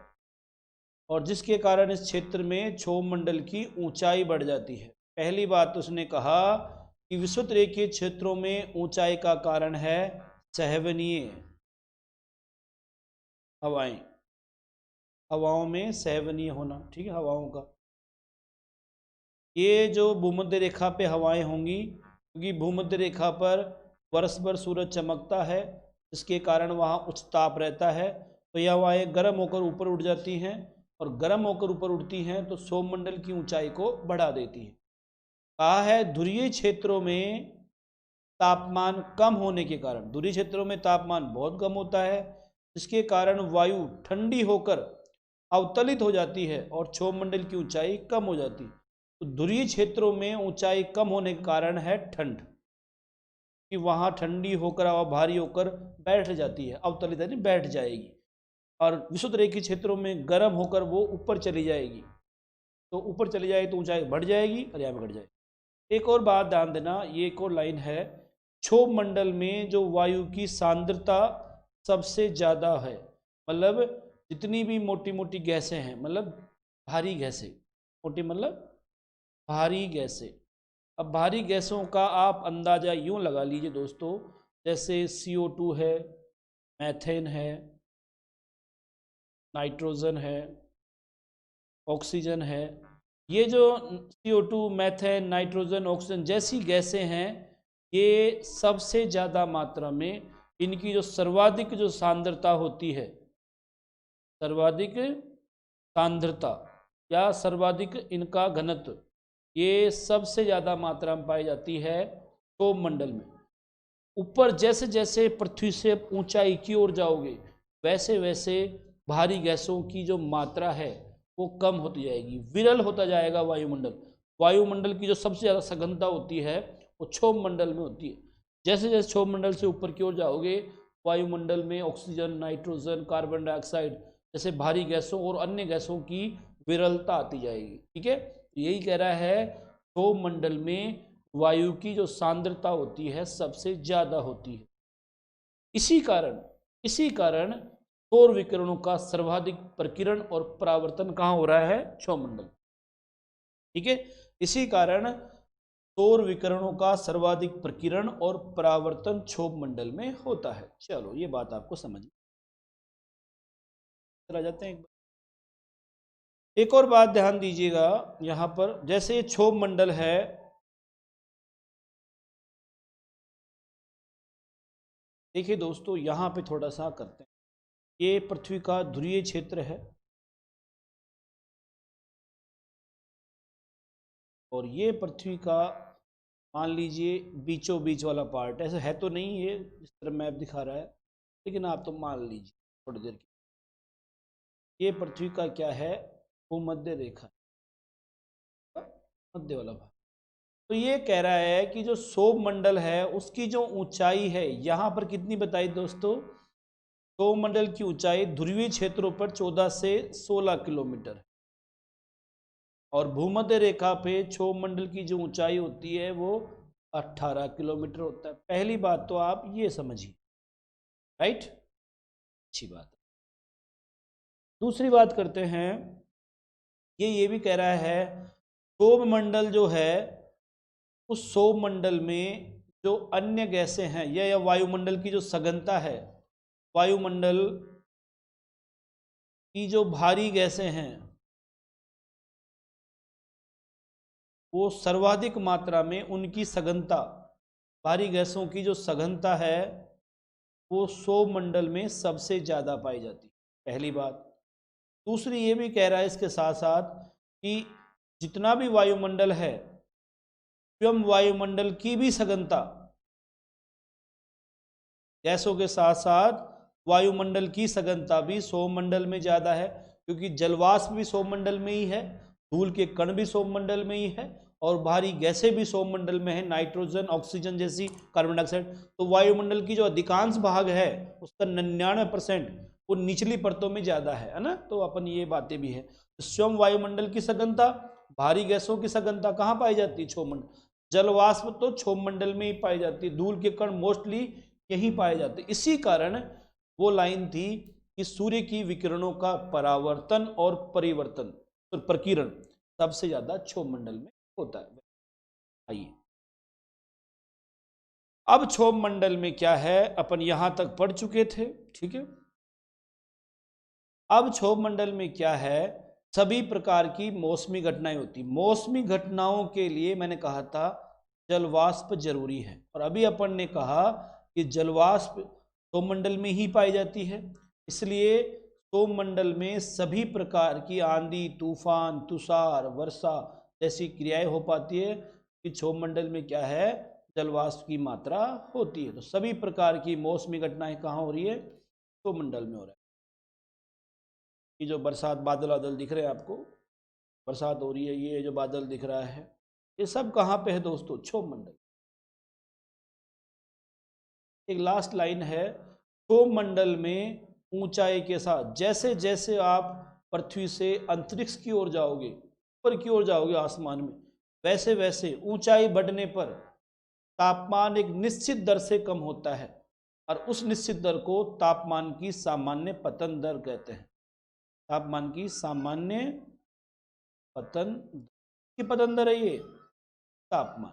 और जिसके कारण इस क्षेत्र में क्षोभ मंडल की ऊंचाई बढ़ जाती है। पहली बात तो उसने कहा कि विषुवतरेखीय क्षेत्रों में ऊंचाई का कारण है सहवनीय हवाएं, हवाओं में सहवनीय होना, ठीक है, हवाओं का। ये जो भूमध्य रेखा पे हवाएं होंगी, क्योंकि भूमध्य रेखा पर वर्ष भर सूरज चमकता है, जिसके कारण वहाँ उच्च ताप रहता है, तो यह हवाएं गर्म होकर ऊपर उठ जाती हैं, और गर्म होकर ऊपर उठती हैं तो सौरमंडल की ऊंचाई को बढ़ा देती है। कहा है ध्रुवीय क्षेत्रों में तापमान कम होने के कारण, ध्रुवीय क्षेत्रों में तापमान बहुत कम होता है, जिसके कारण वायु ठंडी होकर अवतलित हो जाती है और क्षोभ मंडल की ऊंचाई कम हो जाती है। तो ध्रुवीय क्षेत्रों में ऊंचाई कम होने के कारण है ठंड, कि वहां ठंडी होकर हवा भारी होकर बैठ जाती है, अवतलित यानी बैठ जाएगी, और विषुवतरेखीय क्षेत्रों में गर्म होकर वो ऊपर चली जाएगी। तो ऊपर चली जाएगी तो ऊंचाई बढ़ जाएगी और यहाँ पे घट जाएगी। एक और बात ध्यान देना, ये एक और लाइन है, क्षोभ मंडल में जो वायु की सांद्रता सबसे ज़्यादा है, मतलब जितनी भी मोटी मोटी गैसें हैं, मतलब भारी गैसें, मोटी मतलब भारी गैसें। अब भारी गैसों का आप अंदाज़ा यूँ लगा लीजिए दोस्तों, जैसे CO2 है, मैथेन है, नाइट्रोजन है, ऑक्सीजन है। ये जो CO2, मैथेन, नाइट्रोजन, ऑक्सीजन जैसी गैसें हैं, ये सबसे ज़्यादा मात्रा में इनकी जो सर्वाधिक जो सांद्रता होती है, सर्वाधिक सांद्रता या सर्वाधिक इनका घनत्व, ये सबसे ज़्यादा मात्रा में पाई जाती है क्षोभ मंडल में। ऊपर जैसे जैसे पृथ्वी से ऊंचाई की ओर जाओगे, वैसे वैसे भारी गैसों की जो मात्रा है वो कम होती जाएगी, विरल होता जाएगा वायुमंडल। वायुमंडल की जो सबसे ज़्यादा सघनता होती है वो क्षोभ मंडल में होती है। जैसे जैसे क्षोभ मंडल से ऊपर की ओर जाओगे, वायुमंडल में ऑक्सीजन, नाइट्रोजन, कार्बन डाइऑक्साइड जैसे भारी गैसों और अन्य गैसों की विरलता आती जाएगी, ठीक है। यही कह रहा है क्षोभ मंडल में वायु की जो सांद्रता होती है सबसे ज्यादा होती है। इसी कारण सौर विकिरणों का सर्वाधिक प्रकीर्णन और परावर्तन कहाँ हो रहा है, क्षोभ मंडल, ठीक है। इसी कारण सौर विकिरणों का सर्वाधिक प्रकीर्णन और परावर्तन क्षोभ मंडल में होता है। चलो ये बात आपको समझ आ जाते हैं। एक और बात ध्यान दीजिएगा यहां पर, जैसे क्षोभ मंडल है, देखिए दोस्तों यहां पे थोड़ा सा करते हैं। ये पृथ्वी का ध्रुवीय क्षेत्र है, और ये पृथ्वी का मान लीजिए बीचों बीच वाला पार्ट, ऐसा है तो नहीं ये जिस तरह मैप दिखा रहा है, लेकिन आप तो मान लीजिए थोड़ी देर की। ये पृथ्वी का क्या है, भूमध्य रेखा, मध्य वाला भाग। तो ये कह रहा है कि जो क्षोभ मंडल है उसकी जो ऊंचाई है यहाँ पर कितनी बताई दोस्तों, क्षोभ मंडल की ऊंचाई ध्रुवीय क्षेत्रों पर 14 से 16 किलोमीटर, और भूमध्य रेखा पे क्षोभ मंडल की जो ऊंचाई होती है वो 18 किलोमीटर होता है। पहली बात तो आप ये समझिए, राइट, अच्छी बात। दूसरी बात करते हैं, ये भी कह रहा है क्षोभ मंडल जो है, उस क्षोभ मंडल में जो अन्य गैसें हैं या वायुमंडल की जो सघनता है, वायुमंडल की जो भारी गैसें हैं वो सर्वाधिक मात्रा में उनकी सघनता, भारी गैसों की जो सघनता है वो क्षोभ मंडल में सबसे ज़्यादा पाई जाती है, पहली बात। दूसरी ये भी कह रहा है इसके साथ साथ कि जितना भी वायुमंडल है, स्वयं वायुमंडल की भी सघनता, गैसों के साथ साथ वायुमंडल की सघनता भी क्षोभ मंडल में ज़्यादा है, क्योंकि जलवाष्प भी क्षोभ मंडल में ही है, धूल के कण भी क्षोभ मंडल में ही है, और भारी गैसें भी सौरमंडल में है, नाइट्रोजन, ऑक्सीजन जैसी, कार्बन डाइऑक्साइड। तो वायुमंडल की जो अधिकांश भाग है उसका 99% वो निचली परतों में ज्यादा है ना। तो अपन ये बातें भी है। तो स्वयं वायुमंडल की सघनता, भारी गैसों की सघनता कहाँ पाई जाती है? क्षोभमंडल। जलवाष्प तो क्षोभमंडल में ही पाई जाती है, धूल के कण मोस्टली यहीं पाए जाते। इसी कारण वो लाइन थी कि सूर्य की विकिरणों का परावर्तन और परिवर्तन, तो प्रकीर्णन सबसे ज्यादा क्षोभमंडल में होता है। आइए अब क्षोभमंडल में क्या है, अपन यहां तक पढ़ चुके थे, ठीक है। अब क्षोभमंडल में क्या है, सभी प्रकार की मौसमी घटनाएं होती। मौसमी घटनाओं के लिए मैंने कहा था जलवाष्प जरूरी है, और अभी अपन ने कहा कि जलवाष्प क्षोभमंडल में ही पाई जाती है। इसलिए क्षोभमंडल में सभी प्रकार की आंधी, तूफान, तुषार, वर्षा जैसी क्रियाएं हो पाती है कि क्षोभमंडल में क्या है, जलवाष्प की मात्रा होती है। तो सभी प्रकार की मौसमी घटनाएं कहाँ हो रही है? क्षोभमंडल में हो रहा है। ये जो बरसात बादल बादल दिख रहे हैं आपको, बरसात हो रही है, ये जो बादल दिख रहा है, ये सब कहाँ पे है दोस्तों? क्षोभमंडल। एक लास्ट लाइन है, क्षोभमंडल में ऊंचाई के साथ जैसे जैसे आप पृथ्वी से अंतरिक्ष की ओर जाओगे, ऊपर की ओर जाओगे आसमान में, वैसे वैसे ऊंचाई बढ़ने पर तापमान एक निश्चित दर से कम होता है, और उस निश्चित दर को तापमान की सामान्य पतन दर कहते हैं। तापमान की सामान्य पतन की पतन दर है ये तापमान।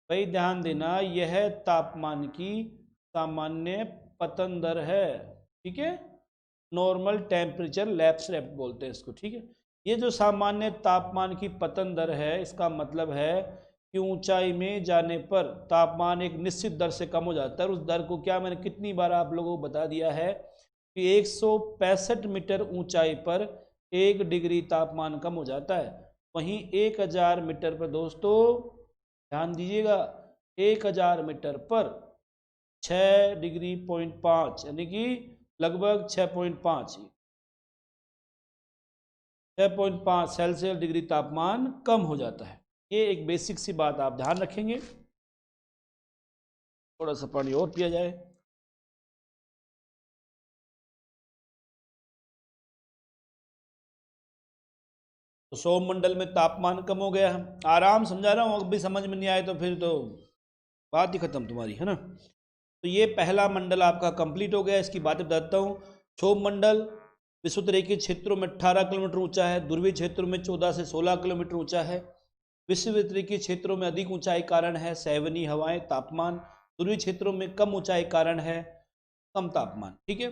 भाई ध्यान देना, यह तापमान की सामान्य पतन दर है, ठीक है। नॉर्मल टेम्परेचर लैप्स रेट बोलते हैं इसको, ठीक है। ये जो सामान्य तापमान की पतन दर है, इसका मतलब है कि ऊंचाई में जाने पर तापमान एक निश्चित दर से कम हो जाता है। उस दर को क्या मैंने कितनी बार आप लोगों को बता दिया है कि 165 मीटर ऊंचाई पर 1 डिग्री तापमान कम हो जाता है। वहीं 1000 मीटर पर दोस्तों ध्यान दीजिएगा, 1000 मीटर पर 6 डिग्री पॉइंट 5 यानी कि लगभग 6.5 सेल्सियस डिग्री तापमान कम हो जाता है। ये एक बेसिक सी बात आप ध्यान रखेंगे। थोड़ा सा पानी और पिया जाए। तो सौरमंडल में तापमान कम हो गया, आराम समझा रहा हूँ, अब भी समझ में नहीं आए तो फिर तो बात ही खत्म तुम्हारी, है ना। तो ये पहला मंडल आपका कंप्लीट हो गया। इसकी बातें बताता हूँ। क्षोभमंडल विषुवतरेखीय क्षेत्रों में 18 किलोमीटर ऊंचा है, ध्रुवीय क्षेत्रों में 14 से 16 किलोमीटर ऊंचा है। विषुवतरेखीय क्षेत्रों में अधिक ऊंचाई कारण है सैवनी हवाएं, तापमान। ध्रुवीय क्षेत्रों में कम ऊंचाई कारण है कम तापमान, ठीक है।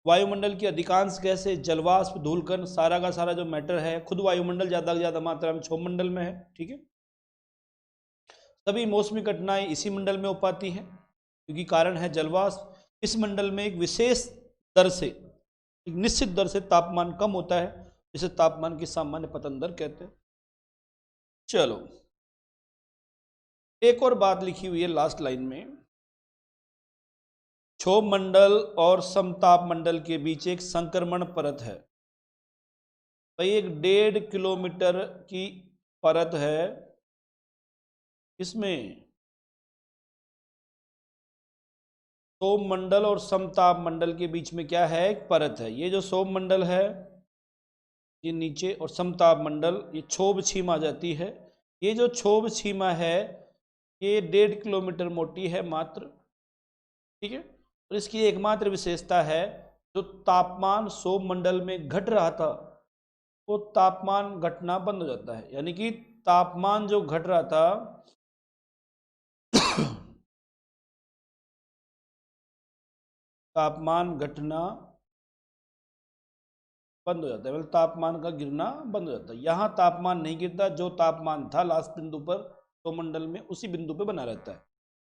वायुमंडल की अधिकांश गैसें, जलवाष्प, धूलकण, सारा का सारा जो मैटर है, खुद वायुमंडल ज्यादा से ज्यादा मात्रा में क्षोभमंडल में है, ठीक है। सभी मौसमी घटनाएं इसी मंडल में हो पाती हैं क्योंकि कारण है जलवाष्प। इस मंडल में एक विशेष दर से, एक निश्चित दर से तापमान कम होता है, जिसे तापमान की सामान्य पतन दर कहते हैं। चलो एक और बात लिखी हुई है लास्ट लाइन में, क्षोभमंडल और समताप मंडल के बीच एक संक्रमण परत है। भाई एक 1.5 किलोमीटर की परत है, इसमें सौममंडल और समताप मंडल के बीच में क्या है? एक परत है। ये जो सौममंडल है ये नीचे, और समताप मंडल ये क्षोभ सीमा आ जाती है। ये जो क्षोभ सीमा है ये 1.5 किलोमीटर मोटी है मात्र, ठीक है। और इसकी एकमात्र विशेषता है, जो तापमान सौममंडल में घट रहा था वो तापमान घटना बंद हो जाता है। यानी कि तापमान जो घट रहा था तापमान घटना बंद हो जाता है, मतलब तापमान का गिरना बंद हो जाता है। यहाँ तापमान नहीं गिरता, जो तापमान था लास्ट बिंदु पर सौममंडल में उसी बिंदु पर बना रहता है।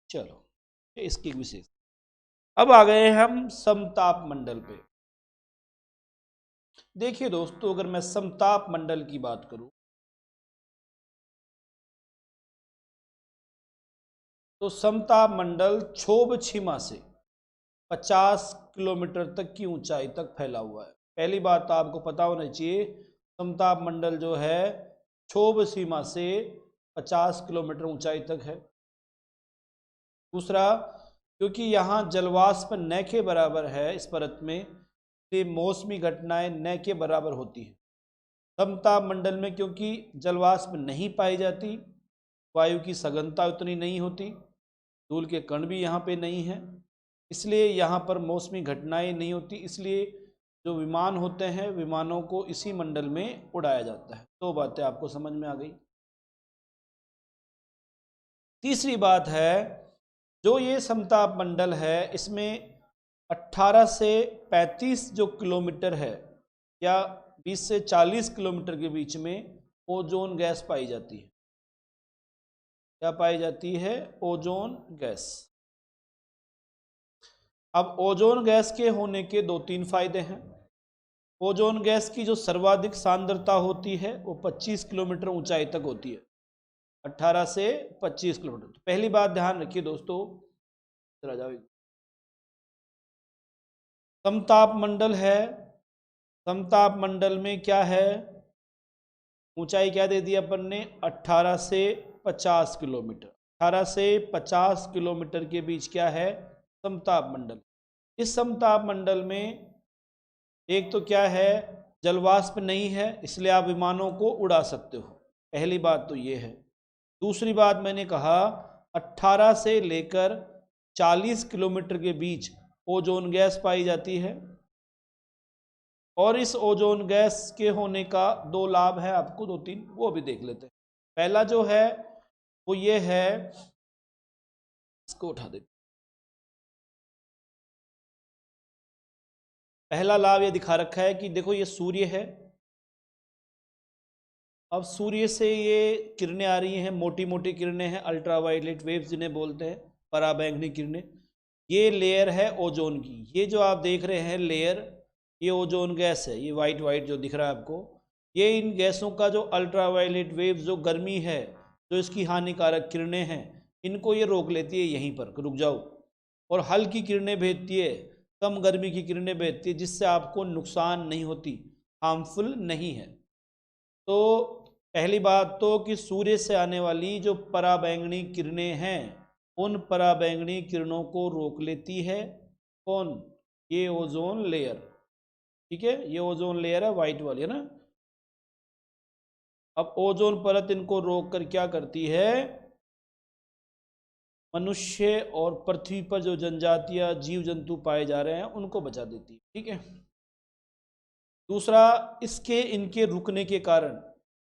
चलो ये इसकी विशेष। अब आ गए हम समताप मंडल पे। देखिए दोस्तों, अगर मैं समताप मंडल की बात करूं तो समताप मंडल क्षोभ सीमा से 50 किलोमीटर तक की ऊंचाई तक फैला हुआ है। पहली बात तो आपको पता होना चाहिए, समताप मंडल जो है क्षोभ सीमा से 50 किलोमीटर ऊंचाई तक है। दूसरा, क्योंकि यहाँ जलवाष्प न के बराबर है इस परत में, तो मौसमी घटनाएं न के बराबर होती है। समताप मंडल में क्योंकि जलवाष्प नहीं पाई जाती, वायु की सघनता उतनी नहीं होती, धूल के कण भी यहाँ पे नहीं है, इसलिए यहाँ पर मौसमी घटनाएं नहीं होती। इसलिए जो विमान होते हैं, विमानों को इसी मंडल में उड़ाया जाता है। दो बातें आपको समझ में आ गई। तीसरी बात है, जो ये समताप मंडल है इसमें 18 से 35 जो किलोमीटर है या 20 से 40 किलोमीटर के बीच में ओजोन गैस पाई जाती है। क्या पाई जाती है? Ozone gas. अब ओजोन गैस के होने के 2-3 फायदे हैं। ओजोन गैस की जो सर्वाधिक सांद्रता होती है वो 25 किलोमीटर ऊंचाई तक होती है, 18 से 25 किलोमीटर। तो पहली बात ध्यान रखिए दोस्तों, चला जाओ, समताप मंडल है, समताप मंडल में क्या है, ऊंचाई क्या दे दी अपन ने? 18 से 50 किलोमीटर। 18 से 50 किलोमीटर के बीच क्या है? समताप मंडल। इस समताप मंडल में एक तो क्या है, जलवाष्प नहीं है, इसलिए आप विमानों को उड़ा सकते हो। पहली बात तो ये है। दूसरी बात मैंने कहा 18 से लेकर 40 किलोमीटर के बीच ओजोन गैस पाई जाती है, और इस ओजोन गैस के होने का 2 लाभ है आपको, 2-3 वो भी देख लेते हैं। पहला जो है वो ये है, इसको उठा देते। पहला लाभ ये दिखा रखा है कि देखो ये सूर्य है, अब सूर्य से ये किरणें आ रही हैं, मोटी मोटी किरणें हैं, अल्ट्रावायलेट वेव्स जिन्हें बोलते हैं, पराबैंगनी किरणें। ये लेयर है ओजोन की। ये जो आप देख रहे हैं लेयर, ये ओजोन गैस है, ये वाइट वाइट जो दिख रहा है आपको, ये इन गैसों का जो अल्ट्रावायलेट वेव्स, जो गर्मी है, जो इसकी हानिकारक किरणें हैं, इनको ये रोक लेती है, यहीं पर रुक जाओ, और हल्की किरणें भेजती है, कम गर्मी की किरणें भेजती है, जिससे आपको नुकसान नहीं होती, हार्मफुल नहीं है। तो पहली बात तो कि सूर्य से आने वाली जो पराबैंगनी किरणें हैं, उन पराबैंगनी किरणों को रोक लेती है कौन? ये ओजोन लेयर। ठीक है, ये ओजोन लेयर है, वाइट वाली है ना। अब ओजोन परत इनको रोक कर क्या करती है? मनुष्य और पृथ्वी पर जो जनजातियां, जीव जंतु पाए जा रहे हैं, उनको बचा देती है। ठीक है। दूसरा, इसके इनके रुकने के कारण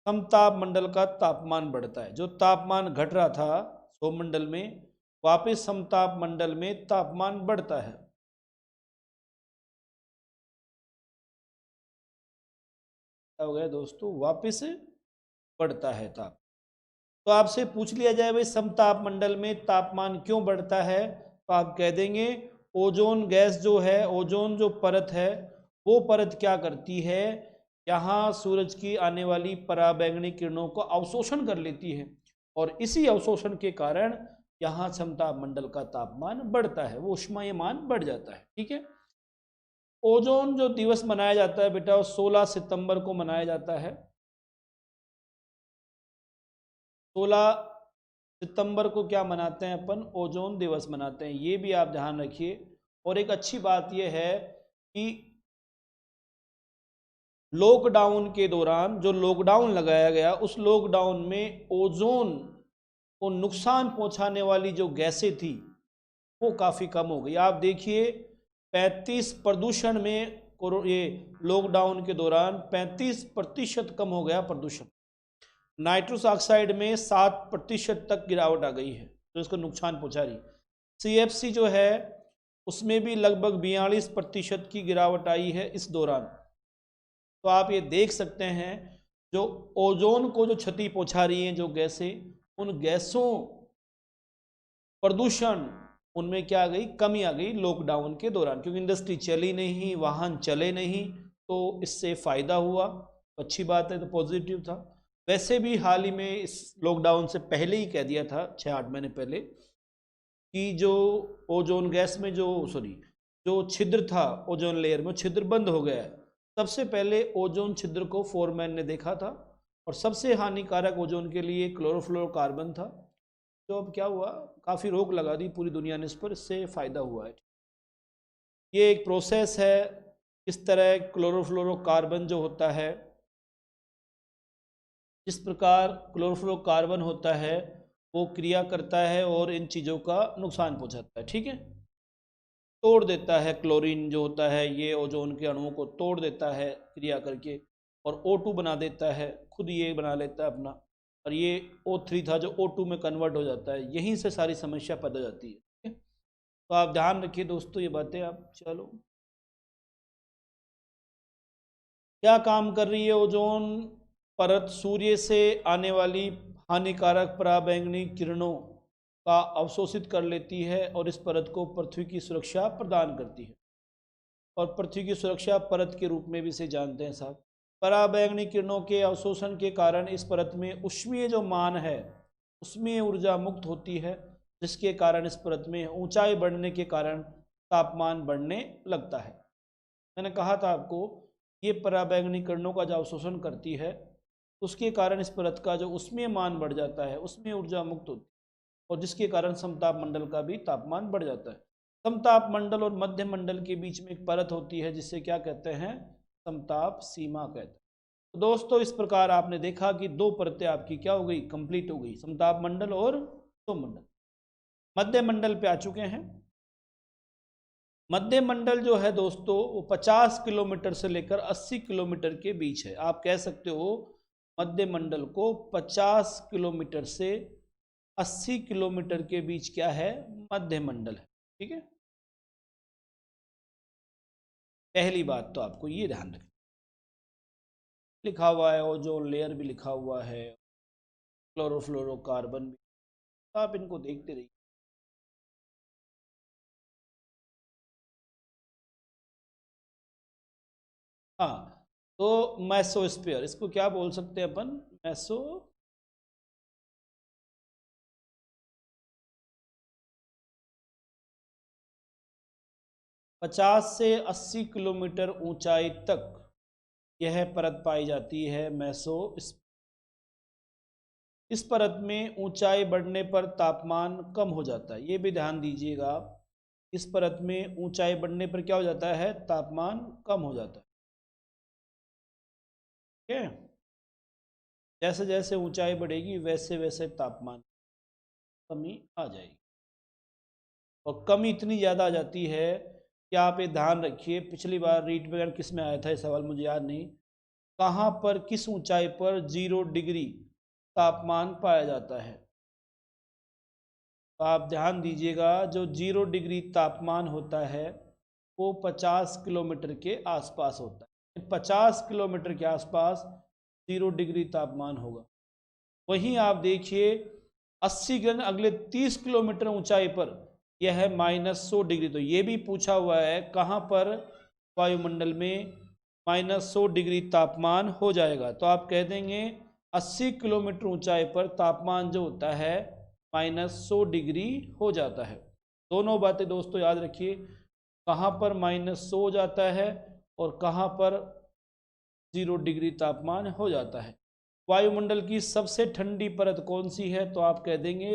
समताप मंडल का तापमान बढ़ता है। जो तापमान घट रहा था सौरमंडल में, वापस समताप मंडल में तापमान बढ़ता है। क्या हो गया दोस्तों? वापस बढ़ता है ताप। तो आपसे पूछ लिया जाए भाई समताप मंडल में तापमान क्यों बढ़ता है, तो आप कह देंगे ओजोन गैस जो है, ओजोन जो परत है, वो परत क्या करती है, यहाँ सूरज की आने वाली पराबैंगनी किरणों को अवशोषण कर लेती है, और इसी अवशोषण के कारण यहाँ समताप मंडल का तापमान बढ़ता है, वो ऊष्मायमान बढ़ जाता है। ठीक है। ओजोन जो दिवस मनाया जाता है बेटा, वो 16 सितंबर को मनाया जाता है। 16 सितंबर को क्या मनाते हैं अपन? ओजोन दिवस मनाते हैं। ये भी आप ध्यान रखिए। और एक अच्छी बात यह है कि लॉकडाउन के दौरान जो लॉकडाउन लगाया गया, उस लॉकडाउन में ओजोन को नुकसान पहुंचाने वाली जो गैसें थी वो काफ़ी कम हो गई। आप देखिए 35 प्रदूषण में, ये लॉकडाउन के दौरान 35% कम हो गया प्रदूषण। नाइट्रस ऑक्साइड में 7% तक गिरावट आ गई है, जो इसको नुकसान पहुंचा रही। CFC जो है उसमें भी लगभग 42% की गिरावट आई है इस दौरान। तो आप ये देख सकते हैं जो ओजोन को जो क्षति पहुंचा रही हैं जो गैसें, उन गैसों, प्रदूषण, उनमें क्या आ गई? कमी आ गई लॉकडाउन के दौरान, क्योंकि इंडस्ट्री चली नहीं, वाहन चले नहीं, तो इससे फ़ायदा हुआ। अच्छी बात है, तो पॉजिटिव था। वैसे भी हाल ही में इस लॉकडाउन से पहले ही कह दिया था, 6-8 महीने पहले, कि जो ओजोन गैस में जो छिद्र था ओजोन लेयर में, छिद्र बंद हो गया है। सबसे पहले ओजोन छिद्र को फोरमैन ने देखा था, और सबसे हानिकारक ओजोन के लिए क्लोरोफ्लोरोकार्बन था, जो अब क्या हुआ, काफ़ी रोक लगा दी पूरी दुनिया ने इस पर, इससे फ़ायदा हुआ है। ये एक प्रोसेस है, इस तरह क्लोरोफ्लोरोकार्बन जो होता है, इस प्रकार क्लोरोफ्लोरोकार्बन होता है वो क्रिया करता है और इन चीज़ों का नुकसान पहुंचाता है। ठीक है, तोड़ देता है, क्लोरीन जो होता है ये ओजोन के अणुओं को तोड़ देता है क्रिया करके, और O2 बना देता है, खुद ये बना लेता है अपना, और ये O3 था जो O2 में कन्वर्ट हो जाता है, यहीं से सारी समस्या पैदा हो जाती है। ठीक है, तो आप ध्यान रखिए दोस्तों ये बातें। आप चलो, क्या काम कर रही है ओजोन परत? सूर्य से आने वाली हानिकारक पराबैंगनी किरणों का अवशोषित कर लेती है और इस परत को पृथ्वी की सुरक्षा प्रदान करती है, और पृथ्वी की सुरक्षा परत के रूप में भी इसे जानते हैं साहब। पराबैंगनी किरणों के अवशोषण के कारण इस परत में ऊष्मीय जो मान है, ऊष्मीय ऊर्जा मुक्त होती है, जिसके कारण इस परत में ऊंचाई बढ़ने के कारण तापमान बढ़ने लगता है। मैंने कहा था आपको, ये पराबैंगनी किरणों का जो अवशोषण करती है, उसके कारण इस परत का जो ऊष्मीय मान बढ़ जाता है, उसमें ऊर्जा मुक्त होती है, और जिसके कारण समताप मंडल का भी तापमान बढ़ जाता है। समताप मंडल और मध्य मंडल के बीच में एक परत होती है जिसे क्या कहते हैं? समताप सीमा कहते हैं। तो दोस्तों इस प्रकार आपने देखा कि दो परतें आपकी क्या हो गई, कंप्लीट हो गई, समताप मंडल और मंडल। मध्य मंडल पे आ चुके हैं। मध्य मंडल जो है दोस्तों वो 50 किलोमीटर से लेकर 80 किलोमीटर के बीच है। आप कह सकते हो मध्य मंडल को 50 किलोमीटर से 80 किलोमीटर के बीच क्या है? मध्य मंडल है। ठीक है, पहली बात तो आपको ये ध्यान रखना, लिखा हुआ है ओजोन लेयर भी लिखा हुआ है, क्लोरोफ्लोरोकार्बन भी, आप इनको देखते रहिए। हाँ, तो मैसोस्फीयर, इसको क्या बोल सकते हैं अपन? मैसो 50 से 80 किलोमीटर ऊंचाई तक यह परत पाई जाती है, मैसो। इस परत में ऊंचाई बढ़ने पर तापमान कम हो जाता है, ये भी ध्यान दीजिएगा आप। इस परत में ऊंचाई बढ़ने पर क्या हो जाता है? तापमान कम हो जाता है। ठीक है, जैसे जैसे ऊंचाई बढ़ेगी वैसे वैसे तापमान कमी आ जाएगी, और कमी इतनी ज़्यादा आ जाती है कि आप ये ध्यान रखिए, पिछली बार रीट वगैरह किस में आया था ये सवाल, मुझे याद नहीं, कहाँ पर किस ऊंचाई पर 0 डिग्री तापमान पाया जाता है। तो आप ध्यान दीजिएगा, जो 0 डिग्री तापमान होता है वो 50 किलोमीटर के आसपास होता है। 50 किलोमीटर के आसपास 0 डिग्री तापमान होगा। वहीं आप देखिए 80 अगले 30 किलोमीटर ऊंचाई पर यह है -100 डिग्री। तो ये भी पूछा हुआ है कहाँ पर वायुमंडल में -100 डिग्री तापमान हो जाएगा। तो आप कह देंगे 80 किलोमीटर ऊंचाई पर तापमान जो होता है -100 डिग्री हो जाता है। दोनों बातें दोस्तों याद रखिए, कहाँ पर -100 हो जाता है और कहाँ पर 0 डिग्री तापमान हो जाता है। वायुमंडल की सबसे ठंडी परत कौन सी है? तो आप कह देंगे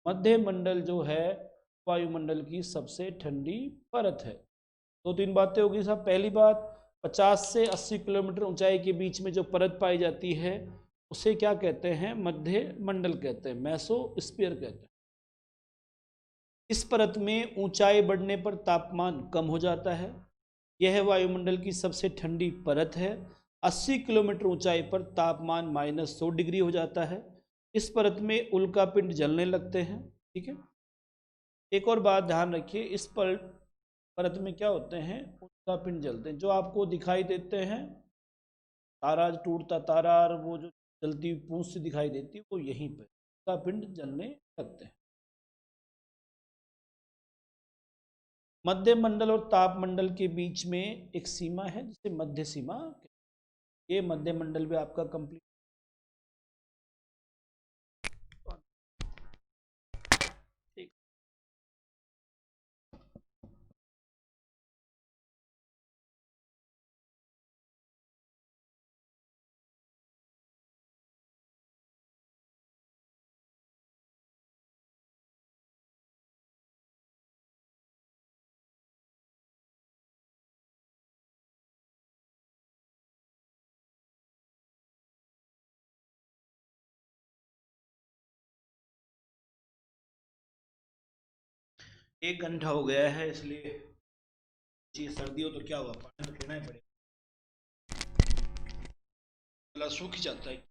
मध्य मंडल जो है वायुमंडल की सबसे ठंडी परत है। दो तीन बातें होगी साहब। पहली बात, 50 से 80 किलोमीटर ऊंचाई के बीच में जो परत पाई जाती है उसे क्या कहते हैं? मध्य मंडल कहते हैं, मेसोस्फीयर कहते हैं। इस परत में ऊंचाई बढ़ने पर तापमान कम हो जाता है। यह वायुमंडल की सबसे ठंडी परत है। 80 किलोमीटर ऊंचाई पर तापमान -100 डिग्री हो जाता है। इस परत में उल्कापिंड जलने लगते हैं। ठीक है, एक और बात ध्यान रखिए, इस पर परत में क्या होते हैं? उल्कापिंड जलते हैं, जो आपको दिखाई देते हैं, तारा टूटता तारा और वो जो जलती हुई पूंछ से दिखाई देती है, वो यहीं पर उल्कापिंड जलने लगते हैं। मध्य मंडल और ताप मंडल के बीच में एक सीमा है जिसे मध्य सीमा, ये मध्य मंडल भी आपका कंप्लीट 1 घंटा हो गया है, इसलिए चीज सर्दी हो तो क्या हुआ, पानी तो पीना ही पड़ेगा, गला सूख ही जाता है।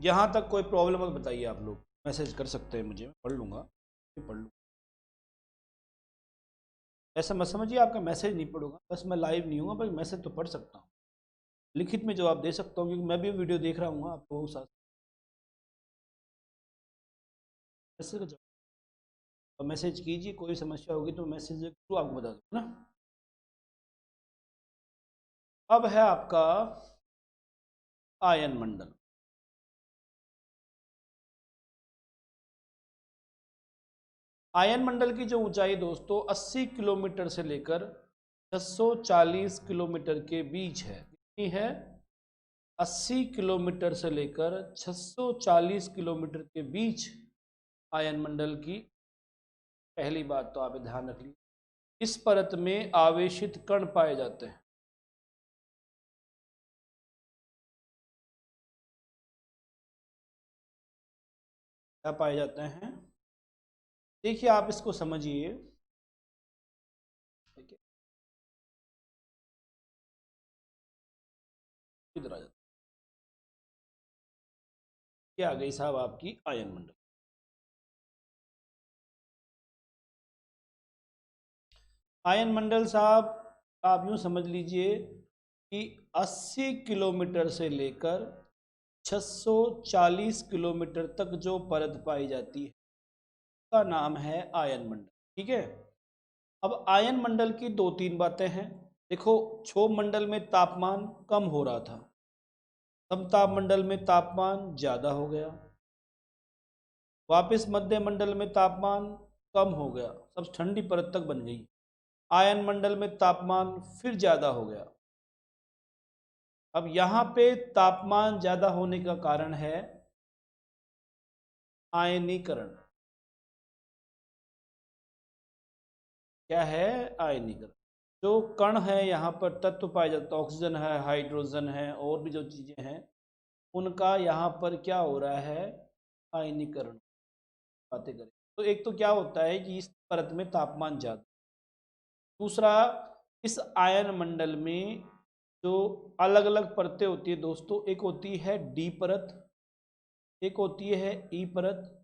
यहाँ तक कोई प्रॉब्लम है तो बताइए, आप लोग मैसेज कर सकते हैं मुझे, मैं पढ़ लूँगा, पढ़ लूँ। ऐसा मत समझिए आपका मैसेज नहीं पढ़ूंगा, बस मैं लाइव नहीं हूँ, बस मैसेज तो पढ़ सकता हूँ, लिखित में जवाब दे सकता हूँ, क्योंकि मैं भी वीडियो देख रहा हूँ आप लोगों के साथ। मैसेज का जवाब तो मैसेज कीजिए, कोई समस्या होगी तो मैसेज के थ्रू आपको बता दूँ ना। अब है आपका आयन मंडल। आयन मंडल की जो ऊंचाई दोस्तों 80 किलोमीटर से लेकर 640 किलोमीटर के बीच है। कितनी है? 80 किलोमीटर से लेकर 640 किलोमीटर के बीच आयन मंडल की। पहली बात तो आप ध्यान रख लीजिए, इस परत में आवेशित कण पाए जाते हैं। क्या पाए जाते हैं? देखिए आप इसको समझिए, ठीक है, इधर आ जाते, क्या आ गई साहब आपकी आयन मंडल। आयन मंडल साहब आप यूं समझ लीजिए कि 80 किलोमीटर से लेकर 640 किलोमीटर तक जो परत पाई जाती है का नाम है आयन मंडल। ठीक है, अब आयन मंडल की 2-3 बातें हैं। देखो, क्षोभ मंडल में तापमान कम हो रहा था, समताप मंडल में तापमान ज़्यादा हो गया, वापस मध्य मंडल में तापमान कम हो गया, सब ठंडी परत तक बन गई। आयन मंडल में तापमान फिर ज़्यादा हो गया। अब यहाँ पे तापमान ज़्यादा होने का कारण है आयनीकरण। क्या है? आयनीकरण। जो कण है यहाँ पर तत्व पाए जाते हैं, ऑक्सीजन है, हाइड्रोजन है, और भी जो चीज़ें हैं, उनका यहाँ पर क्या हो रहा है? आयनीकरण। बातें करें तो एक तो क्या होता है कि इस परत में तापमान ज़्यादा, दूसरा इस आयन मंडल में जो अलग अलग परतें होती है दोस्तों, एक होती है डी परत, एक होती है ई परत,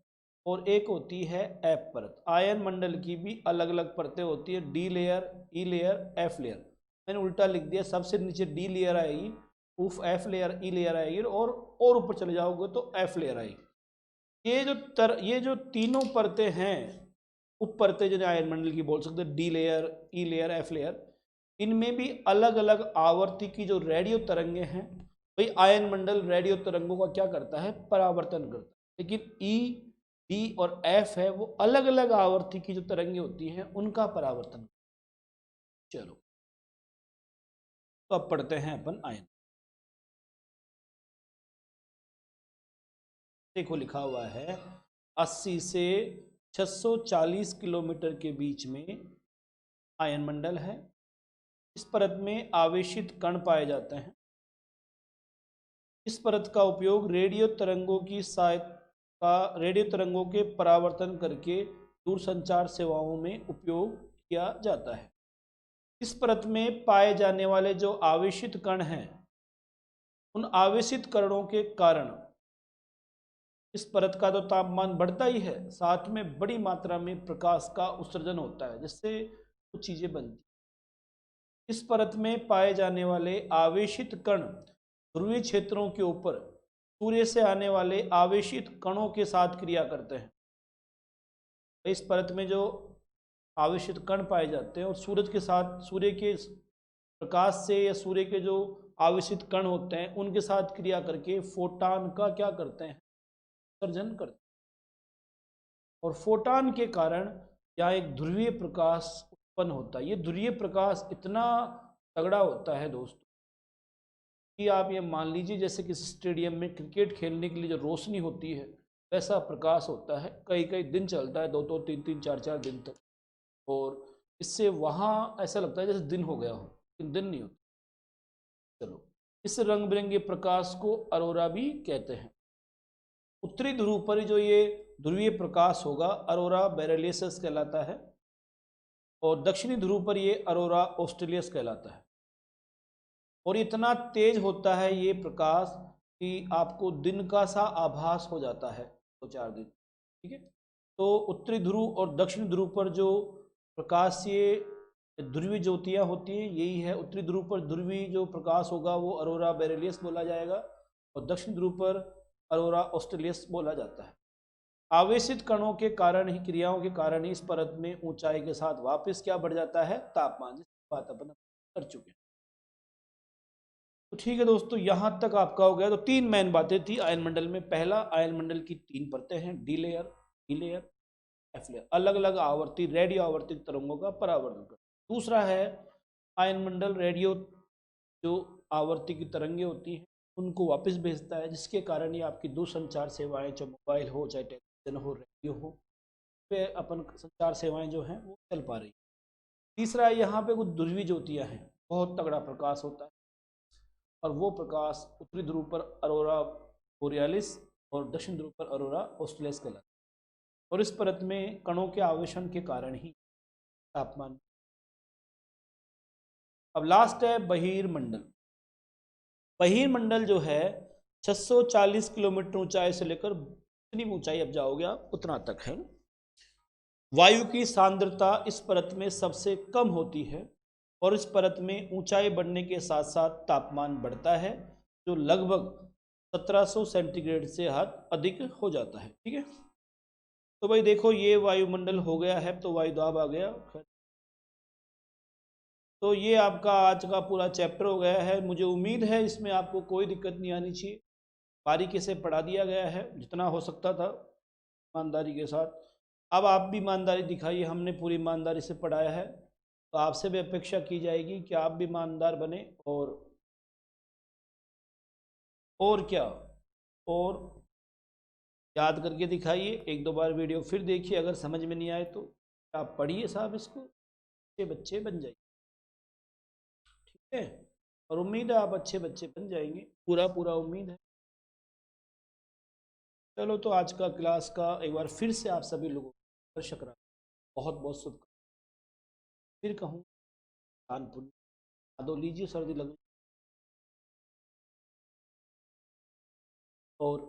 और एक होती है एफ परत। आयन मंडल की भी अलग अलग परतें होती है, डी लेयर, ई लेयर, एफ लेयर। मैंने उल्टा लिख दिया, सबसे नीचे डी लेयर आएगी, उफ एफ लेयर, ई लेयर आएगी, और ऊपर चले जाओगे तो एफ लेयर आएगी। ये जो तीनों परतें हैं, उप परतें जो आयन मंडल की बोल सकते हैं, डी लेयर, ई लेयर, एफ लेयर, इनमें भी अलग अलग आवर्ती की जो रेडियो तरंगे हैं, भाई आयन मंडल रेडियो तरंगों का क्या करता है? परावर्तन करता है। लेकिन ई, डी और एफ है, वो अलग अलग आवर्ती की जो तरंगे होती हैं उनका परावर्तन। चलो, तो अब पढ़ते हैं अपन आयन। देखो लिखा हुआ है 80 से 640 किलोमीटर के बीच में आयन मंडल है। इस परत में आवेशित कण पाए जाते हैं। इस परत का उपयोग रेडियो तरंगों की सहायता, रेडियो तरंगों के परावर्तन करके दूरसंचार सेवाओं में उपयोग किया जाता है। इस परत में पाए जाने वाले जो आवेशित कण हैं, उन आवेशित कणों के कारण इस परत का तो तापमान बढ़ता ही है, साथ में बड़ी मात्रा में प्रकाश का उत्सर्जन होता है, जिससे कुछ चीजें बनती। इस परत में पाए जाने वाले आवेशित कण ध्रुवीय क्षेत्रों के ऊपर सूर्य से आने वाले आवेशित कणों के साथ क्रिया करते हैं। इस परत में जो आवेशित कण पाए जाते हैं और सूरज के साथ, सूर्य के प्रकाश से या सूर्य के जो आवेशित कण होते हैं उनके साथ क्रिया करके फोटान का क्या करते हैं? उत्सर्जन करते हैं। और फोटान के कारण यहाँ एक ध्रुवीय प्रकाश उत्पन्न होता है। ये ध्रुवीय प्रकाश इतना तगड़ा होता है दोस्तों कि आप ये मान लीजिए जैसे किसी स्टेडियम में क्रिकेट खेलने के लिए जो रोशनी होती है, वैसा प्रकाश होता है। कई कई दिन चलता है, 2-2, 3-3, 4-4 दिन तक, और इससे वहाँ ऐसा लगता है जैसे दिन हो गया हो, लेकिन दिन नहीं होता। चलो, इस रंग बिरंगे प्रकाश को अरोरा भी कहते हैं। उत्तरी ध्रुव पर जो ये ध्रुवीय प्रकाश होगा अरोरा बोरियलिस कहलाता है, और दक्षिणी ध्रुव पर ये अरोरा ऑस्ट्रेलियस कहलाता है। और इतना तेज होता है ये प्रकाश कि आपको दिन का सा आभास हो जाता है 2-4 दिन। ठीक है, तो उत्तरी ध्रुव और दक्षिण ध्रुव पर जो प्रकाशीय ध्रुवीय ज्योतियाँ होती हैं यही है। उत्तरी ध्रुव पर ध्रुवीय जो प्रकाश होगा वो अरोरा बोरियलिस बोला जाएगा, और दक्षिण ध्रुव पर अरोरा ऑस्ट्रेलियस बोला जाता है। आवेशित कणों के कारण ही, क्रियाओं के कारण ही इस परत में ऊंचाई के साथ वापस क्या बढ़ जाता है, तापमान, जिसकी बात अपन कर चुके हैं। तो ठीक है दोस्तों, यहां तक आपका हो गया। तो 3 मेन बातें थी आयन मंडल में। पहला, आयन मंडल की 3 परतें हैं, डी लेयर, ई लेयर, एफ लेयर, अलग अलग आवर्ती रेडियो आवर्तित तरंगों का परावर्तन कर। दूसरा है आयन मंडल रेडियो जो आवर्ती की तरंगें होती हैं उनको वापस भेजता है, जिसके कारण ये आपकी दूरसंचार सेवाएं, चाहे मोबाइल हो, चाहे टेलीविजन हो, रेडियो हो, पे अपन संचार सेवाएं जो हैं वो चल पा रही। तीसरा, यहाँ पे कुछ ध्रुवीय ज्योतियाँ हैं, बहुत तगड़ा प्रकाश होता है, और वो प्रकाश उत्तरी ध्रुव पर अरोरा बोरियलिस और दक्षिण ध्रुव पर अरोरा ऑस्ट्रेलियस कहलाता है। और इस परत में कणों के आवेशन के कारण ही तापमान। अब लास्ट है बहिर्मंडल। बहिर्मंडल जो है 640 किलोमीटर ऊंचाई से लेकर, जितनी ऊंचाई अब जाओगे आप उतना तक है। वायु की सांद्रता इस परत में सबसे कम होती है, और इस परत में ऊंचाई बढ़ने के साथ साथ तापमान बढ़ता है, जो लगभग 1700 सेंटीग्रेड से हद अधिक हो जाता है। ठीक है, तो भाई देखो ये वायुमंडल हो गया है, तो वायु दाब आ गया। तो ये आपका आज का पूरा चैप्टर हो गया है। मुझे उम्मीद है इसमें आपको कोई दिक्कत नहीं आनी चाहिए, बारीकी से पढ़ा दिया गया है जितना हो सकता था ईमानदारी के साथ। अब आप भी ईमानदारी दिखाइए, हमने पूरी ईमानदारी से पढ़ाया है, तो आपसे भी अपेक्षा की जाएगी कि आप भी ईमानदार बने, और क्या, और याद करके दिखाइए। 1-2 बार वीडियो फिर देखिए, अगर समझ में नहीं आए तो आप पढ़िए साहब इसको, अच्छे बच्चे बन जाइए। ठीक है, और उम्मीद है आप अच्छे बच्चे बन जाएंगे, पूरा पूरा उम्मीद है। चलो, तो आज का क्लास का एक बार फिर से आप सभी लोगों को दर्शक बहुत बहुत शुभकामनाएं। फिर कहूँ, कानपुर दो लीजिए, सर्दी लग, और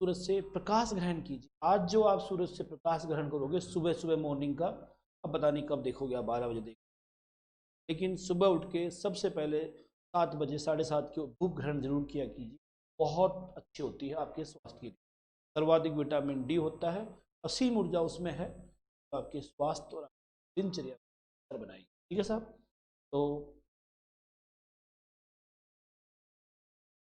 सूरज से प्रकाश ग्रहण कीजिए। आज जो आप सूरज से प्रकाश ग्रहण करोगे सुबह सुबह मॉर्निंग का, अब पता नहीं कब देखोगे आप, 12 बजे देखोगे, लेकिन सुबह उठ के सबसे पहले 7 बजे, 7:30 के धूप ग्रहण जरूर किया कीजिए। बहुत अच्छी होती है आपके स्वास्थ्य के लिए, सर्वाधिक विटामिन डी होता है, असीम ऊर्जा उसमें है, तो आपके स्वास्थ्य और दिनचर्या बनाएगी। ठीक है साहब, तो